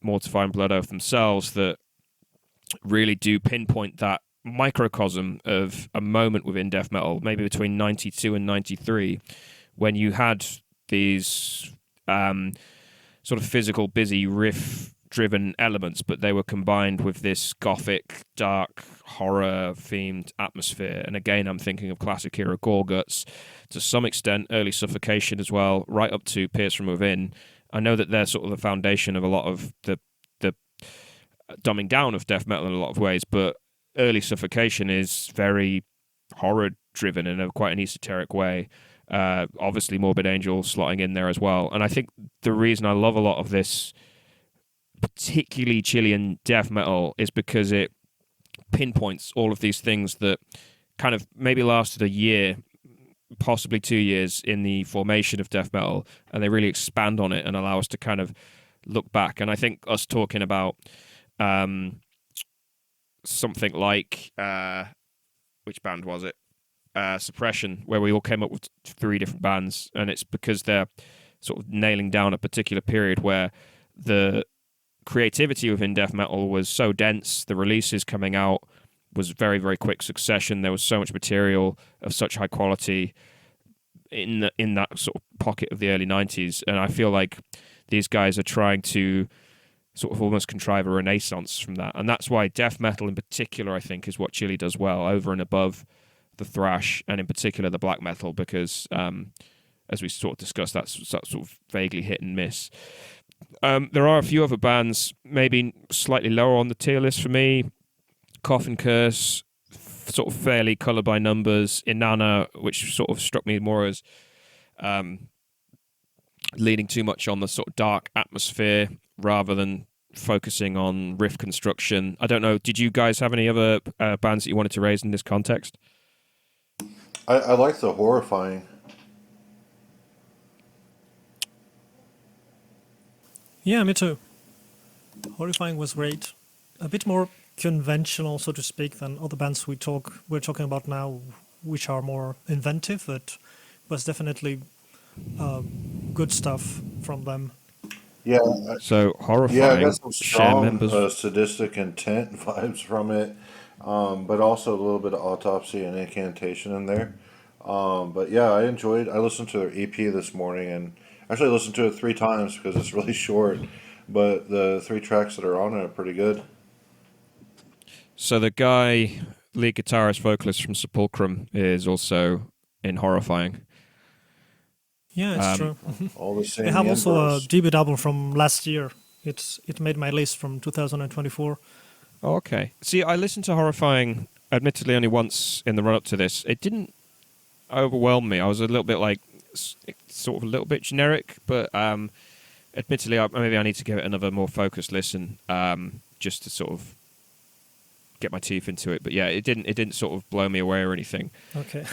Mortify and Blood Oath themselves that really do pinpoint that microcosm of a moment within death metal, maybe between 92 and 93, when you had these sort of physical, busy, riff-driven elements, but they were combined with this gothic, dark, horror-themed atmosphere. And again, I'm thinking of classic era Gorguts, to some extent, early Suffocation as well, right up to Pierce from Within. I know that they're sort of the foundation of a lot of the dumbing down of death metal in a lot of ways, but early Suffocation is very horror-driven in quite an esoteric way. Obviously, Morbid Angel slotting in there as well. And I think the reason I love a lot of this, particularly Chilean death metal, is because it pinpoints all of these things that kind of maybe lasted a year, possibly 2 years in the formation of death metal, and they really expand on it and allow us to kind of look back. And I think us talking about something like which band was it? Suppression, where we all came up with 3 different bands, and it's because they're sort of nailing down a particular period where the creativity within death metal was so dense, the releases coming out was very, very quick succession. There was so much material of such high quality in that sort of pocket of the early 90s, and I feel like these guys are trying to sort of almost contrive a renaissance from that, and that's why death metal in particular, I think, is what Chile does well, over and above the thrash, and in particular the black metal, because as we sort of discussed, that's sort of vaguely hit and miss. There are a few other bands, maybe slightly lower on the tier list for me. Coffin Curse, sort of fairly colour by numbers. Inanna, which sort of struck me more as leaning too much on the sort of dark atmosphere rather than focusing on riff construction. I don't know, did you guys have any other bands that you wanted to raise in this context? I like the Horrifying. Yeah, me too. Horrifying was great. A bit more conventional, so to speak, than other bands we're talking about now, which are more inventive, but was definitely good stuff from them. Yeah, So yeah, I got horrifying some share strong members. sadistic intent vibes from it, but also a little bit of autopsy and incantation in there. But yeah, I listened to their EP this morning, and actually listened to it 3 times because it's really short. But the 3 tracks that are on it are pretty good. So the guy, lead guitarist, vocalist from Sepulcrum, is also in horrifying. Yeah, it's true. All the They same have also a members. debut album from last year. It made my list from 2024. Oh, okay. See, I listened to horrifying, admittedly, only once in the run up to this. It didn't overwhelm me. I was a little bit like, sort of a little bit generic, but admittedly, maybe I need to give it another more focused listen, just to sort of get my teeth into it. But yeah, it didn't sort of blow me away or anything. Okay.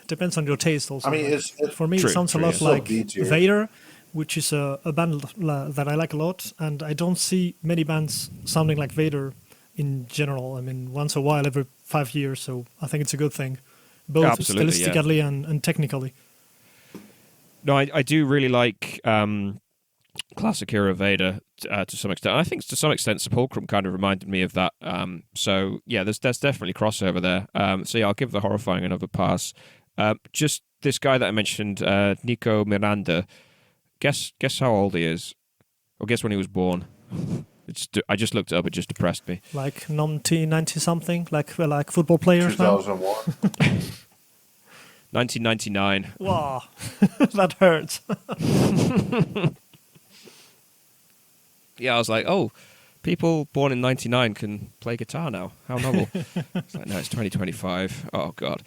Depends on your taste also. I mean, For me, True, it sounds true, a lot yeah. like Still B tier. Vader, which is a band that I like a lot, and I don't see many bands sounding like Vader in general. I mean, once a while, every 5 years, so I think it's a good thing, both Absolutely, yeah. stylistically and technically. No, I do really like classic era Vader to some extent. I think to some extent Sepulcrum kind of reminded me of that. So yeah, there's definitely crossover there. So yeah, I'll give the horrifying another pass. Just this guy that I mentioned, Nico Miranda. Guess how old he is, or guess when he was born. I just looked it up. It just depressed me. Like 90 something, like football players now. 2001. 1999. Wow, that hurts. Yeah, I was like, oh, people born in 99 can play guitar now. How novel. It's like, no, it's 2025. Oh, God.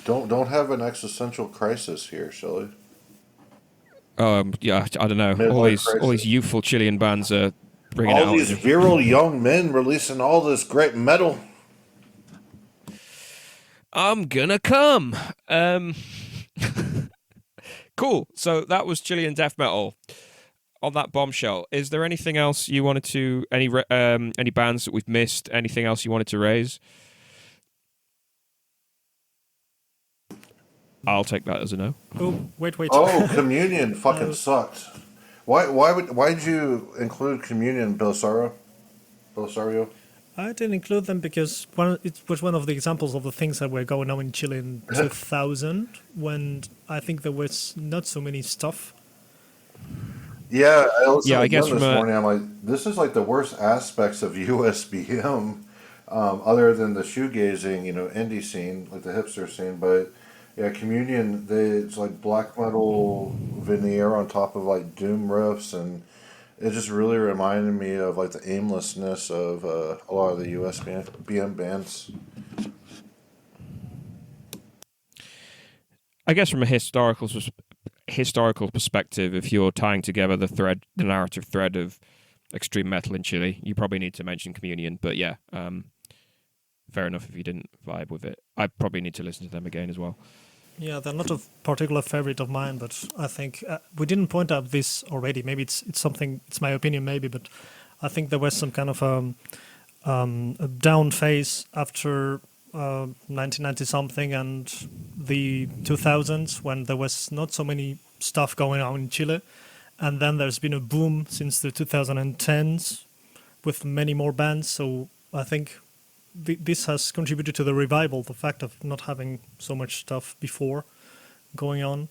Don't have an existential crisis here, Shelley. Yeah, I don't know. All Midlife these crisis. youthful Chilean bands are bringing All out. these virile young men releasing all this great metal. I'm gonna come. Cool. So that was Chilean death metal. On that bombshell, is there anything else you wanted to any bands that we've missed? Anything else you wanted to raise? I'll take that as a no. Oh, wait. Oh, Communion fucking sucked. Why'd you include Communion, Belisario? I didn't include them because it was one of the examples of the things that were going on in Chile in 2000, when I think there was not so many stuff. Yeah, I listened Yeah, I again guess this from a- morning. I'm like, this is like the worst aspects of USBM, other than the shoegazing, indie scene, like the hipster scene. But yeah, Communion, it's like black metal veneer on top of like doom riffs, and it just really reminded me of like the aimlessness of a lot of the USBM bands. I guess from a historical perspective, if you're tying together the narrative thread of extreme metal in Chile, you probably need to mention Communion. But yeah, fair enough if you didn't vibe with it. I probably need to listen to them again as well. Yeah, they're not a particular favorite of mine, but I think we didn't point out this already. Maybe it's something. It's my opinion, maybe, but I think there was some kind of a down phase after 1990 something and the 2000s, when there was not so many stuff going on in Chile, and then there's been a boom since the 2010s with many more bands. So I think this has contributed to the revival, the fact of not having so much stuff before going on.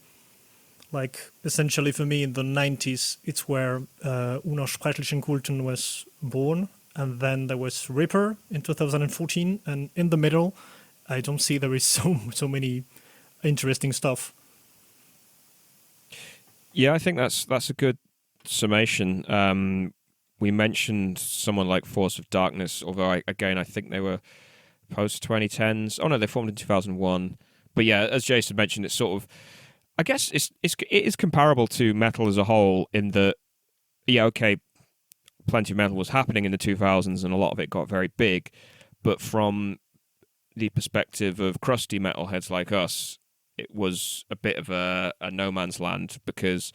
Like, essentially for me in the 90s, it's where Unaussprechlichen Kulten was born, and then there was Ripper in 2014, and in the middle, I don't see there is so many interesting stuff. Yeah, I think that's a good summation. We mentioned someone like Force of Darkness, although I think they were post 2010s. Oh no, they formed in 2001. But yeah, as Jason mentioned, it's sort of, I guess it is comparable to metal as a whole in that, yeah, okay, plenty of metal was happening in the 2000s and a lot of it got very big, but from the perspective of crusty metalheads like us, it was a bit of a no man's land, because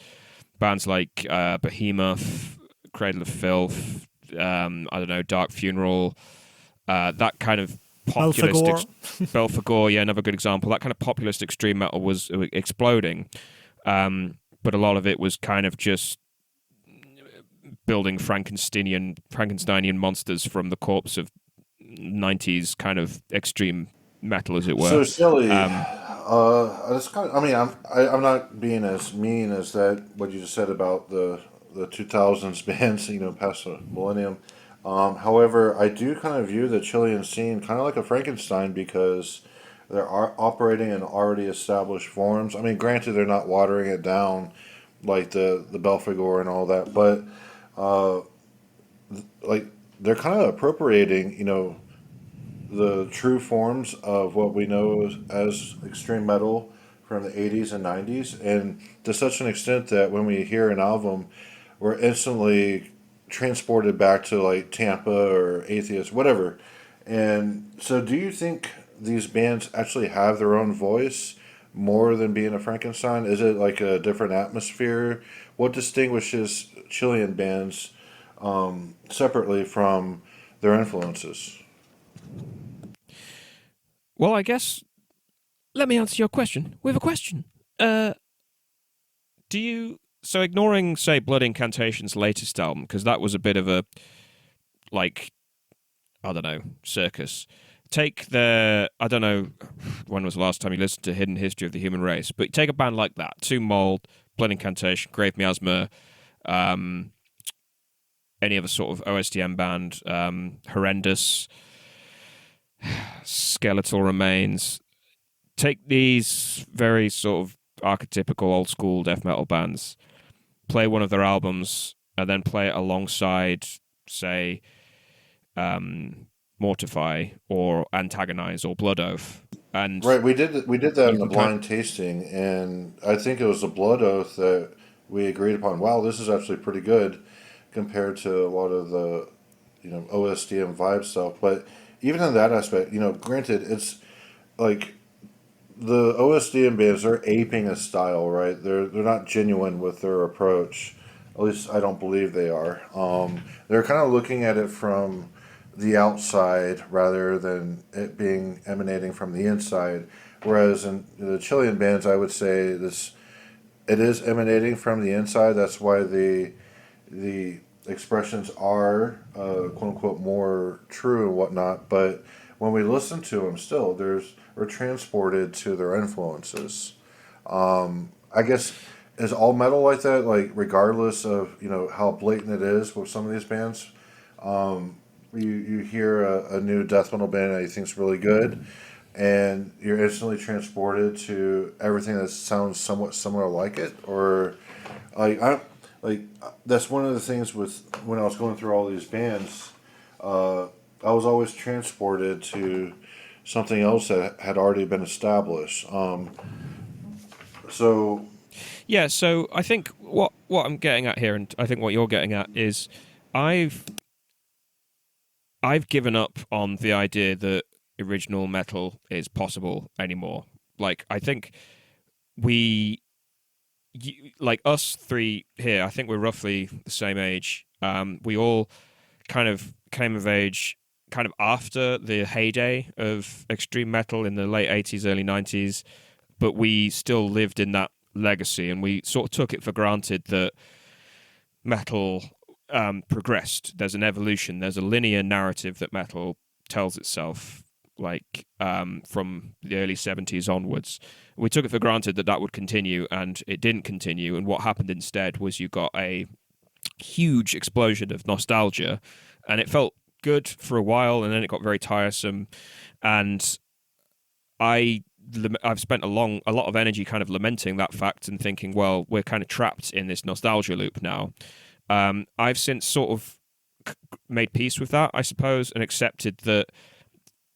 bands like Behemoth, Cradle of Filth, I don't know, Dark Funeral, that kind of populist... Belphegor, yeah, another good example. That kind of populist extreme metal was exploding, but a lot of it was kind of just building Frankensteinian monsters from the corpse of 90s kind of extreme metal, as it were. So silly. That's kind of, I mean, I'm not being as mean as that, what you just said about the 2000s bands, past the millennium. However, I do kind of view the Chilean scene kind of like a Frankenstein because they're operating in already established forms. I mean, granted, they're not watering it down like the Belphegor and all that, but uh, like they're kind of appropriating, the true forms of what we know as extreme metal from the 80s and 90s, and to such an extent that when we hear an album, we're instantly transported back to like Tampa or Atheist, whatever. And so, do you think these bands actually have their own voice more than being a Frankenstein? Is it like a different atmosphere? What distinguishes Chilean bands separately from their influences? Well, I guess let me answer your question with a question. Do you so ignoring, say, Blood Incantation's latest album, because that was a bit of a like, I don't know, circus. Take the, I don't know when was the last time you listened to Hidden History of the Human Race, but take a band like that, Tomb Mold, Blood Incantation, Grave Miasma, any other sort of OSDM band, Horrendous, Skeletal Remains. Take these very sort of archetypical old school death metal bands, play one of their albums, and then play it alongside, say, Mortify or Antagonyze or Blood Oath. And Right, we did that in you the can kind blind tasting, and I think it was the Blood Oath that we agreed upon. Wow, this is actually pretty good compared to a lot of the OSDM vibe stuff. But even in that aspect, granted, it's like the OSDM bands are aping a style, right? They're not genuine with their approach. At least I don't believe they are. They're kind of looking at it from the outside rather than it being emanating from the inside. Whereas in the Chilean bands, I would say it is emanating from the inside. That's why the expressions are quote unquote more true and whatnot. But when we listen to them, still we're transported to their influences. I guess is all metal like that? Like regardless of how blatant it is with some of these bands, you hear a new death metal band that you think's really good, and you're instantly transported to everything that sounds somewhat similar like it, or like that's one of the things with when I was going through all these bands. I was always transported to something else that had already been established. So yeah, so I think what I'm getting at here, and I think what you're getting at is, I've given up on the idea that original metal is possible anymore. Like, I think like us three here, I think we're roughly the same age. We all kind of came of age kind of after the heyday of extreme metal in the late 80s, early 90s, but we still lived in that legacy, and we sort of took it for granted that metal progressed. There's an evolution. There's a linear narrative that metal tells itself, like from the early 70s onwards. We took it for granted that that would continue, and it didn't continue. And what happened instead was you got a huge explosion of nostalgia, and it felt good for a while, and then it got very tiresome. And I've spent a lot of energy kind of lamenting that fact and thinking, well, we're kind of trapped in this nostalgia loop now. I've since sort of made peace with that, I suppose, and accepted that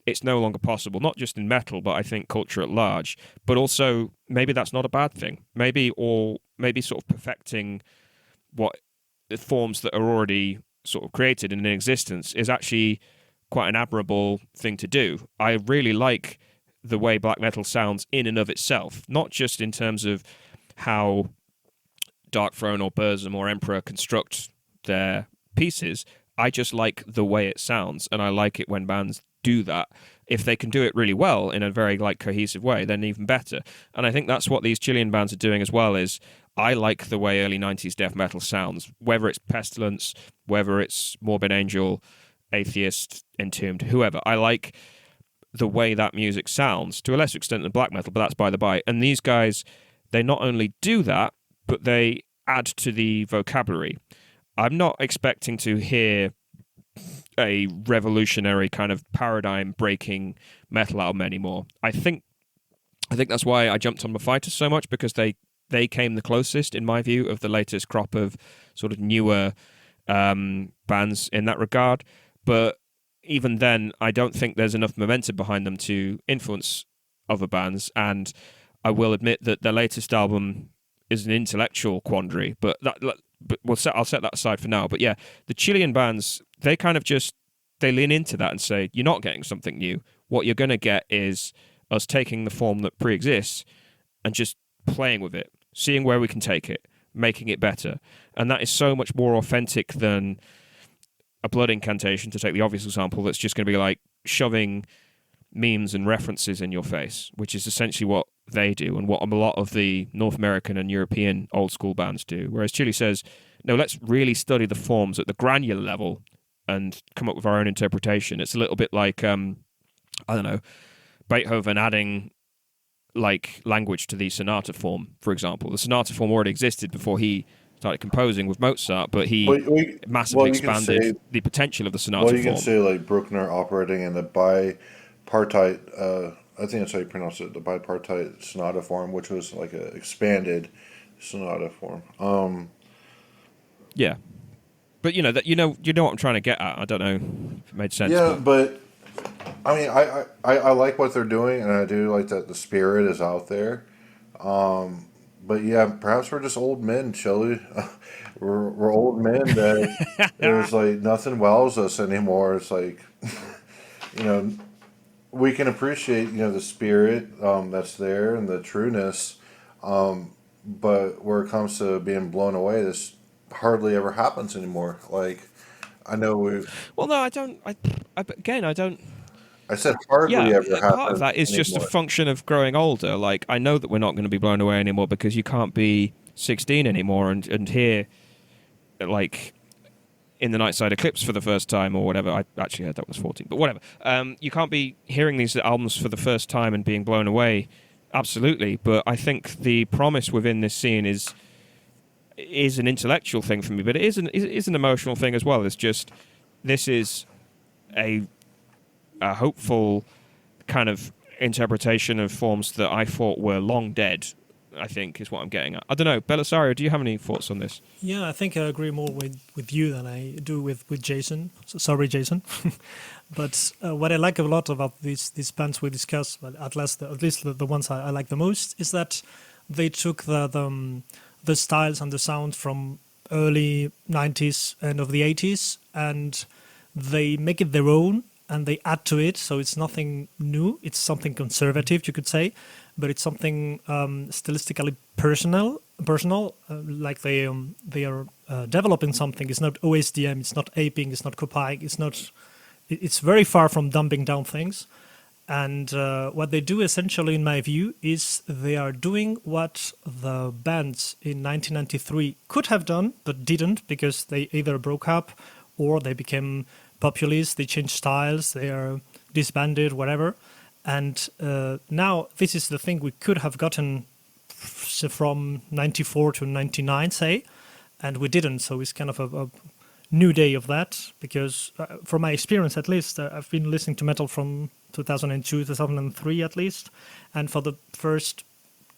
it's no longer possible, not just in metal, but I think culture at large. But also, maybe that's not a bad thing. Maybe sort of perfecting what the forms that are already sort of created and in existence is actually quite an admirable thing to do. I really like the way black metal sounds in and of itself, not just in terms of how Dark Throne or Burzum or Emperor construct their pieces. I just like the way it sounds, and I like it when bands do that. If they can do it really well in a very cohesive way, then even better. And I think that's what these Chilean bands are doing as well. Is I like the way early 90s death metal sounds, whether it's Pestilence, whether it's Morbid Angel, Atheist, Entombed, whoever. I like the way that music sounds, to a lesser extent than black metal, but that's by the by. And these guys, they not only do that, but they add to the vocabulary. I'm not expecting to hear a revolutionary kind of paradigm-breaking metal album anymore. I think that's why I jumped on the Fighters so much, because they came the closest, in my view, of the latest crop of sort of newer bands in that regard. But even then, I don't think there's enough momentum behind them to influence other bands. And I will admit that their latest album is an intellectual quandary, but I'll set that aside for now. But yeah, the Chilean bands, they kind of they lean into that and say, you're not getting something new. What you're going to get is us taking the form that pre-exists and just playing with it, seeing where we can take it, making it better. And that is so much more authentic than a blood incantation, to take the obvious example, that's just going to be like shoving memes and references in your face, which is essentially what they do and what a lot of the North American and European old school bands do. Whereas Chile says, no, let's really study the forms at the granular level and come up with our own interpretation. It's a little bit like, I don't know, Beethoven adding like language to the sonata form, for example. The sonata form already existed before he started composing with Mozart, but he massively expanded the potential of the sonata form. Well, you can say like Bruckner operating in the bipartite, I think that's how you pronounce it, the bipartite sonata form, which was like an expanded sonata form. Yeah, but you know what I'm trying to get at. I don't know if it made sense. Yeah, but I mean, I like what they're doing, and I do like that the spirit is out there. But yeah, perhaps we're just old men, Shelly. we're old men that there's like nothing wows us anymore. It's like, we can appreciate, the spirit that's there and the trueness. But where it comes to being blown away, this hardly ever happens anymore. Like, I know Well, no, I don't. I don't. I said hardly ever happens. Part of that is just a function of growing older. Like, I know that we're not going to be blown away anymore because you can't be 16 anymore and hear, like, In the Nightside Eclipse for the first time or whatever. I actually heard that was 14, but whatever. You can't be hearing these albums for the first time and being blown away. Absolutely. But I think the promise within this scene is an intellectual thing for me, but it is an emotional thing as well. It's just, this is a hopeful kind of interpretation of forms that I thought were long dead, I think, is what I'm getting at. I don't know. Belisario, do you have any thoughts on this? Yeah, I think I agree more with you than I do with Jason. Sorry, Jason. But what I like a lot about these bands we discussed, well, at least the ones I like the most, is that they took the styles and the sound from early 90s and of the 80s, and they make it their own, and they add to it, so it's nothing new. It's something conservative, you could say, but it's something stylistically personal. Like they are developing something. It's not OSDM. It's not aping. It's not copying. It's very far from dumbing down things. And what they do essentially, in my view, is they are doing what the bands in 1993 could have done, but didn't, because they either broke up or they became populist, they changed styles, they are disbanded, whatever. And now this is the thing we could have gotten from 94 to 99, say, and we didn't. So it's kind of a new day of that, because from my experience, at least, I've been listening to metal from 2002, 2003 at least. And for the first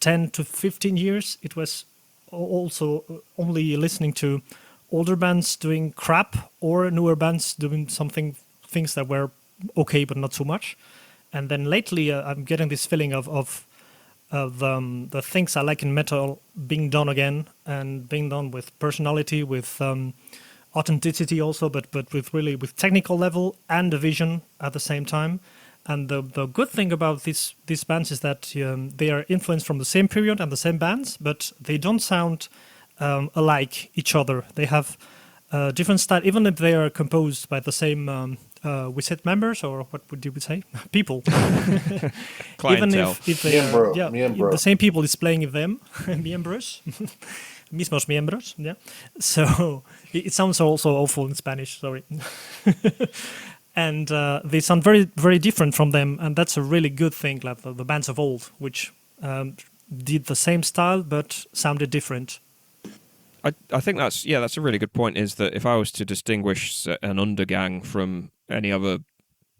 10 to 15 years, it was also only listening to older bands doing crap or newer bands doing things that were okay but not so much. And then lately I'm getting this feeling of the things I like in metal being done again, and being done with personality, with authenticity also, but with technical level and a vision at the same time. And the good thing about these bands is that they are influenced from the same period and the same bands, but they don't sound alike each other. They have different style, even if they are composed by the same we said members, or what would you say? People. Even Clientele. if they are, Miembro. the same people is playing with them, miembros, mismos miembros, yeah. So it sounds also awful in Spanish, sorry. And they sound very, very different from them, and that's a really good thing, like the bands of old, which did the same style but sounded different. I think that's a really good point. Is that if I was to distinguish an undergang from any other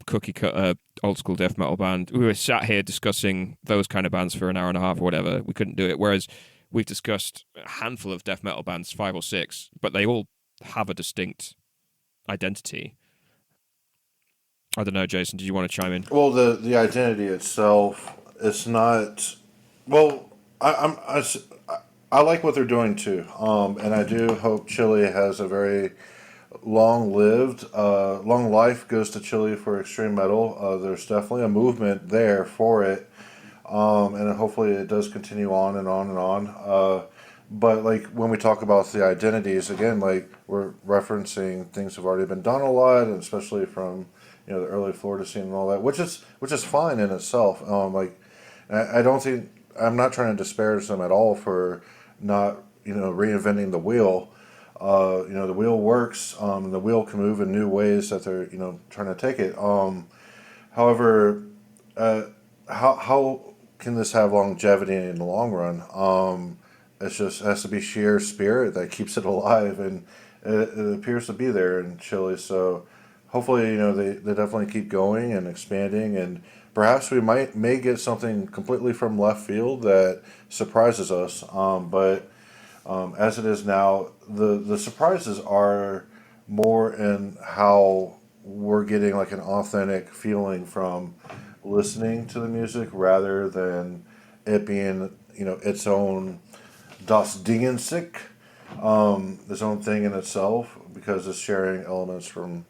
cookie cutter old school death metal band, we were sat here discussing those kind of bands for an hour and a half or whatever. We couldn't do it. Whereas we've discussed a handful of death metal bands, 5 or 6, but they all have a distinct identity. I don't know, Jason. Did you want to chime in? Well, the identity itself, it's not. Well, I like what they're doing too, and I do hope Chile has a very long life goes to Chile for extreme metal. There's definitely a movement there for it, and hopefully it does continue on and on and on. But like when we talk about the identities again, like we're referencing things have already been done a lot, and especially from the early Florida scene and all that, which is fine in itself. I don't think I'm not trying to disparage them at all for not reinventing the wheel. The wheel works. The wheel can move in new ways that they're trying to take it. However, how can this have longevity in the long run? It has to be sheer spirit that keeps it alive, and it appears to be there in Chile. So hopefully, they definitely keep going and expanding, and perhaps we may get something completely from left field that surprises us. But as it is now, the surprises are more in how we're getting like an authentic feeling from listening to the music rather than it being its own Das Dingensik, its own thing in itself, because it's sharing elements from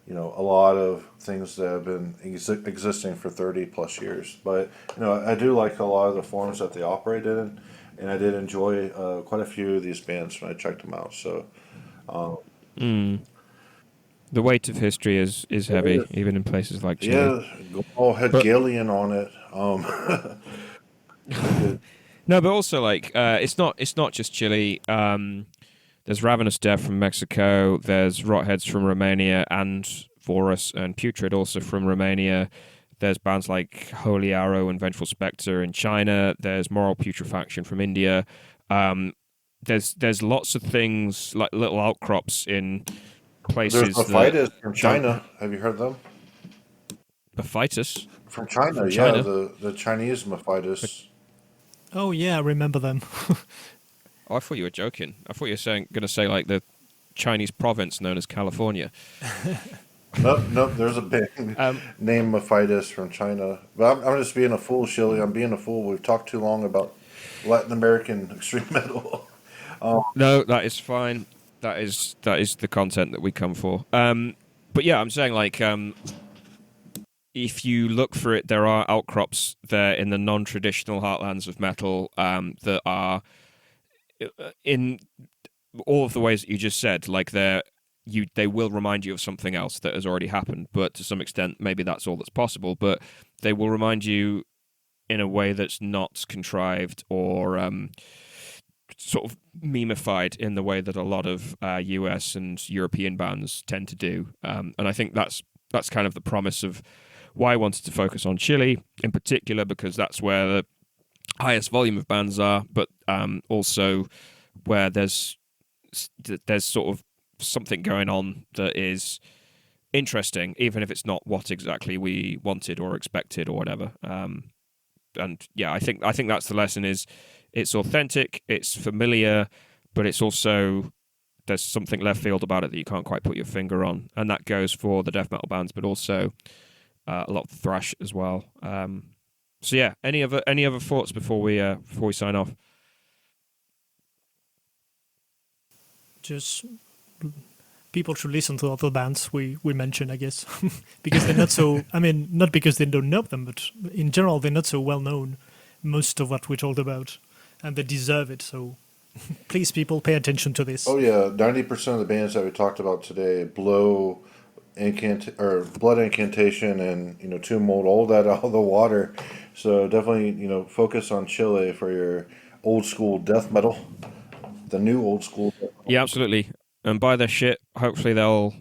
a lot of things that have been existing for 30 plus years. But I do like a lot of the forms that they operate in, and I did enjoy quite a few of these bands when I checked them out. So the weight of history is heavy, even in places like Chile. yeah, all Hegelian on it. No, but also like it's not just Chile. There's Ravenous Death from Mexico. There's Rotheads from Romania, and Vorus and Putrid also from Romania. There's bands like Holy Arrow and Vengeful Spectre in China. There's Moral Putrefaction from India. There's lots of things like little outcrops in places. There's Mephitis from China. Have you heard them? Mephitis From China, From yeah, China? the Chinese Mephitis. Oh yeah, I remember them. Oh, I thought you were joking. I thought you were going to say like the Chinese province known as California. Nope, there's a band named Mephitis from China. But I'm just being a fool, Shilly. I'm being a fool. We've talked too long about Latin American extreme metal. No, that is fine. That is the content that we come for. But yeah, I'm saying like if you look for it, there are outcrops there in the non-traditional heartlands of metal that are in all of the ways that you just said. Like they will remind you of something else that has already happened, but to some extent, maybe that's all that's possible. But they will remind you in a way that's not contrived or sort of memified in the way that a lot of US and European bands tend to do. And I think that's kind of the promise of why I wanted to focus on Chile in particular, because that's where the highest volume of bands are, but also where there's sort of something going on that is interesting, even if it's not what exactly we wanted or expected or whatever. And yeah, I think that's the lesson: is it's authentic, it's familiar, but it's also there's something left field about it that you can't quite put your finger on, and that goes for the death metal bands, but also a lot of the thrash as well. So yeah, any other thoughts before we sign off? Just people should listen to other bands we mentioned, I guess, because they're not so. I mean, not because they don't know them, but in general they're not so well known. Most of what we talked about, and they deserve it. So please, people, pay attention to this. Oh yeah, 90% of the bands that we talked about today blow or blood incantation and tomb mold, all that out of the water. So definitely focus on Chile for your old school death metal, the new old school. Yeah, absolutely. And buy their shit. Hopefully they'll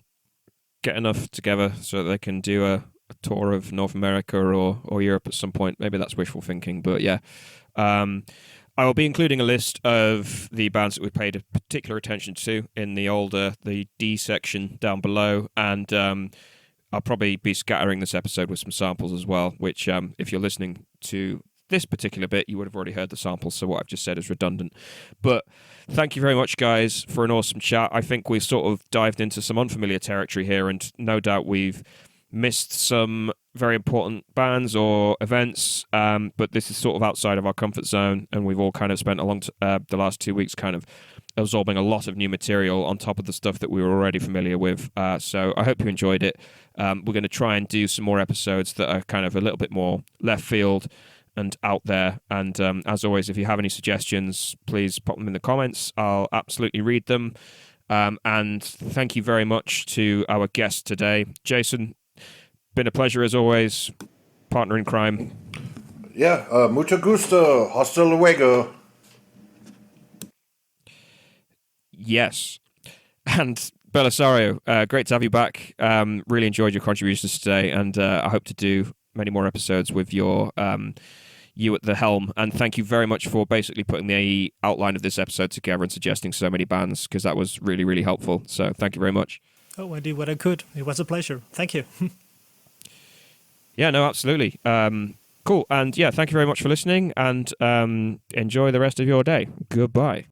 get enough together so that they can do a tour of North America or Europe at some point. Maybe that's wishful thinking, but yeah. I will be including a list of the bands that we paid particular attention to in the D section down below, and I'll probably be scattering this episode with some samples as well, which if you're listening to this particular bit, you would have already heard the samples, so what I've just said is redundant. But thank you very much, guys, for an awesome chat. I think we sort of dived into some unfamiliar territory here, and no doubt we've missed some very important bands or events, but this is sort of outside of our comfort zone, and we've all kind of spent the last 2 weeks kind of absorbing a lot of new material on top of the stuff that we were already familiar with. So I hope you enjoyed it. We're going to try and do some more episodes that are kind of a little bit more left field and out there. And as always, if you have any suggestions, please pop them in the comments. I'll absolutely read them. And thank you very much to our guest today, Jason. Been a pleasure as always, partner in crime. Yeah, mucho gusto, hasta luego. Yes. And Belisario, great to have you back. Really enjoyed your contributions today, and I hope to do many more episodes with you at the helm. And thank you very much for basically putting the outline of this episode together and suggesting so many bands, because that was really, really helpful. So thank you very much. Oh, I did what I could. It was a pleasure. Thank you. Yeah, no, absolutely. Cool. And yeah, thank you very much for listening, and enjoy the rest of your day. Goodbye.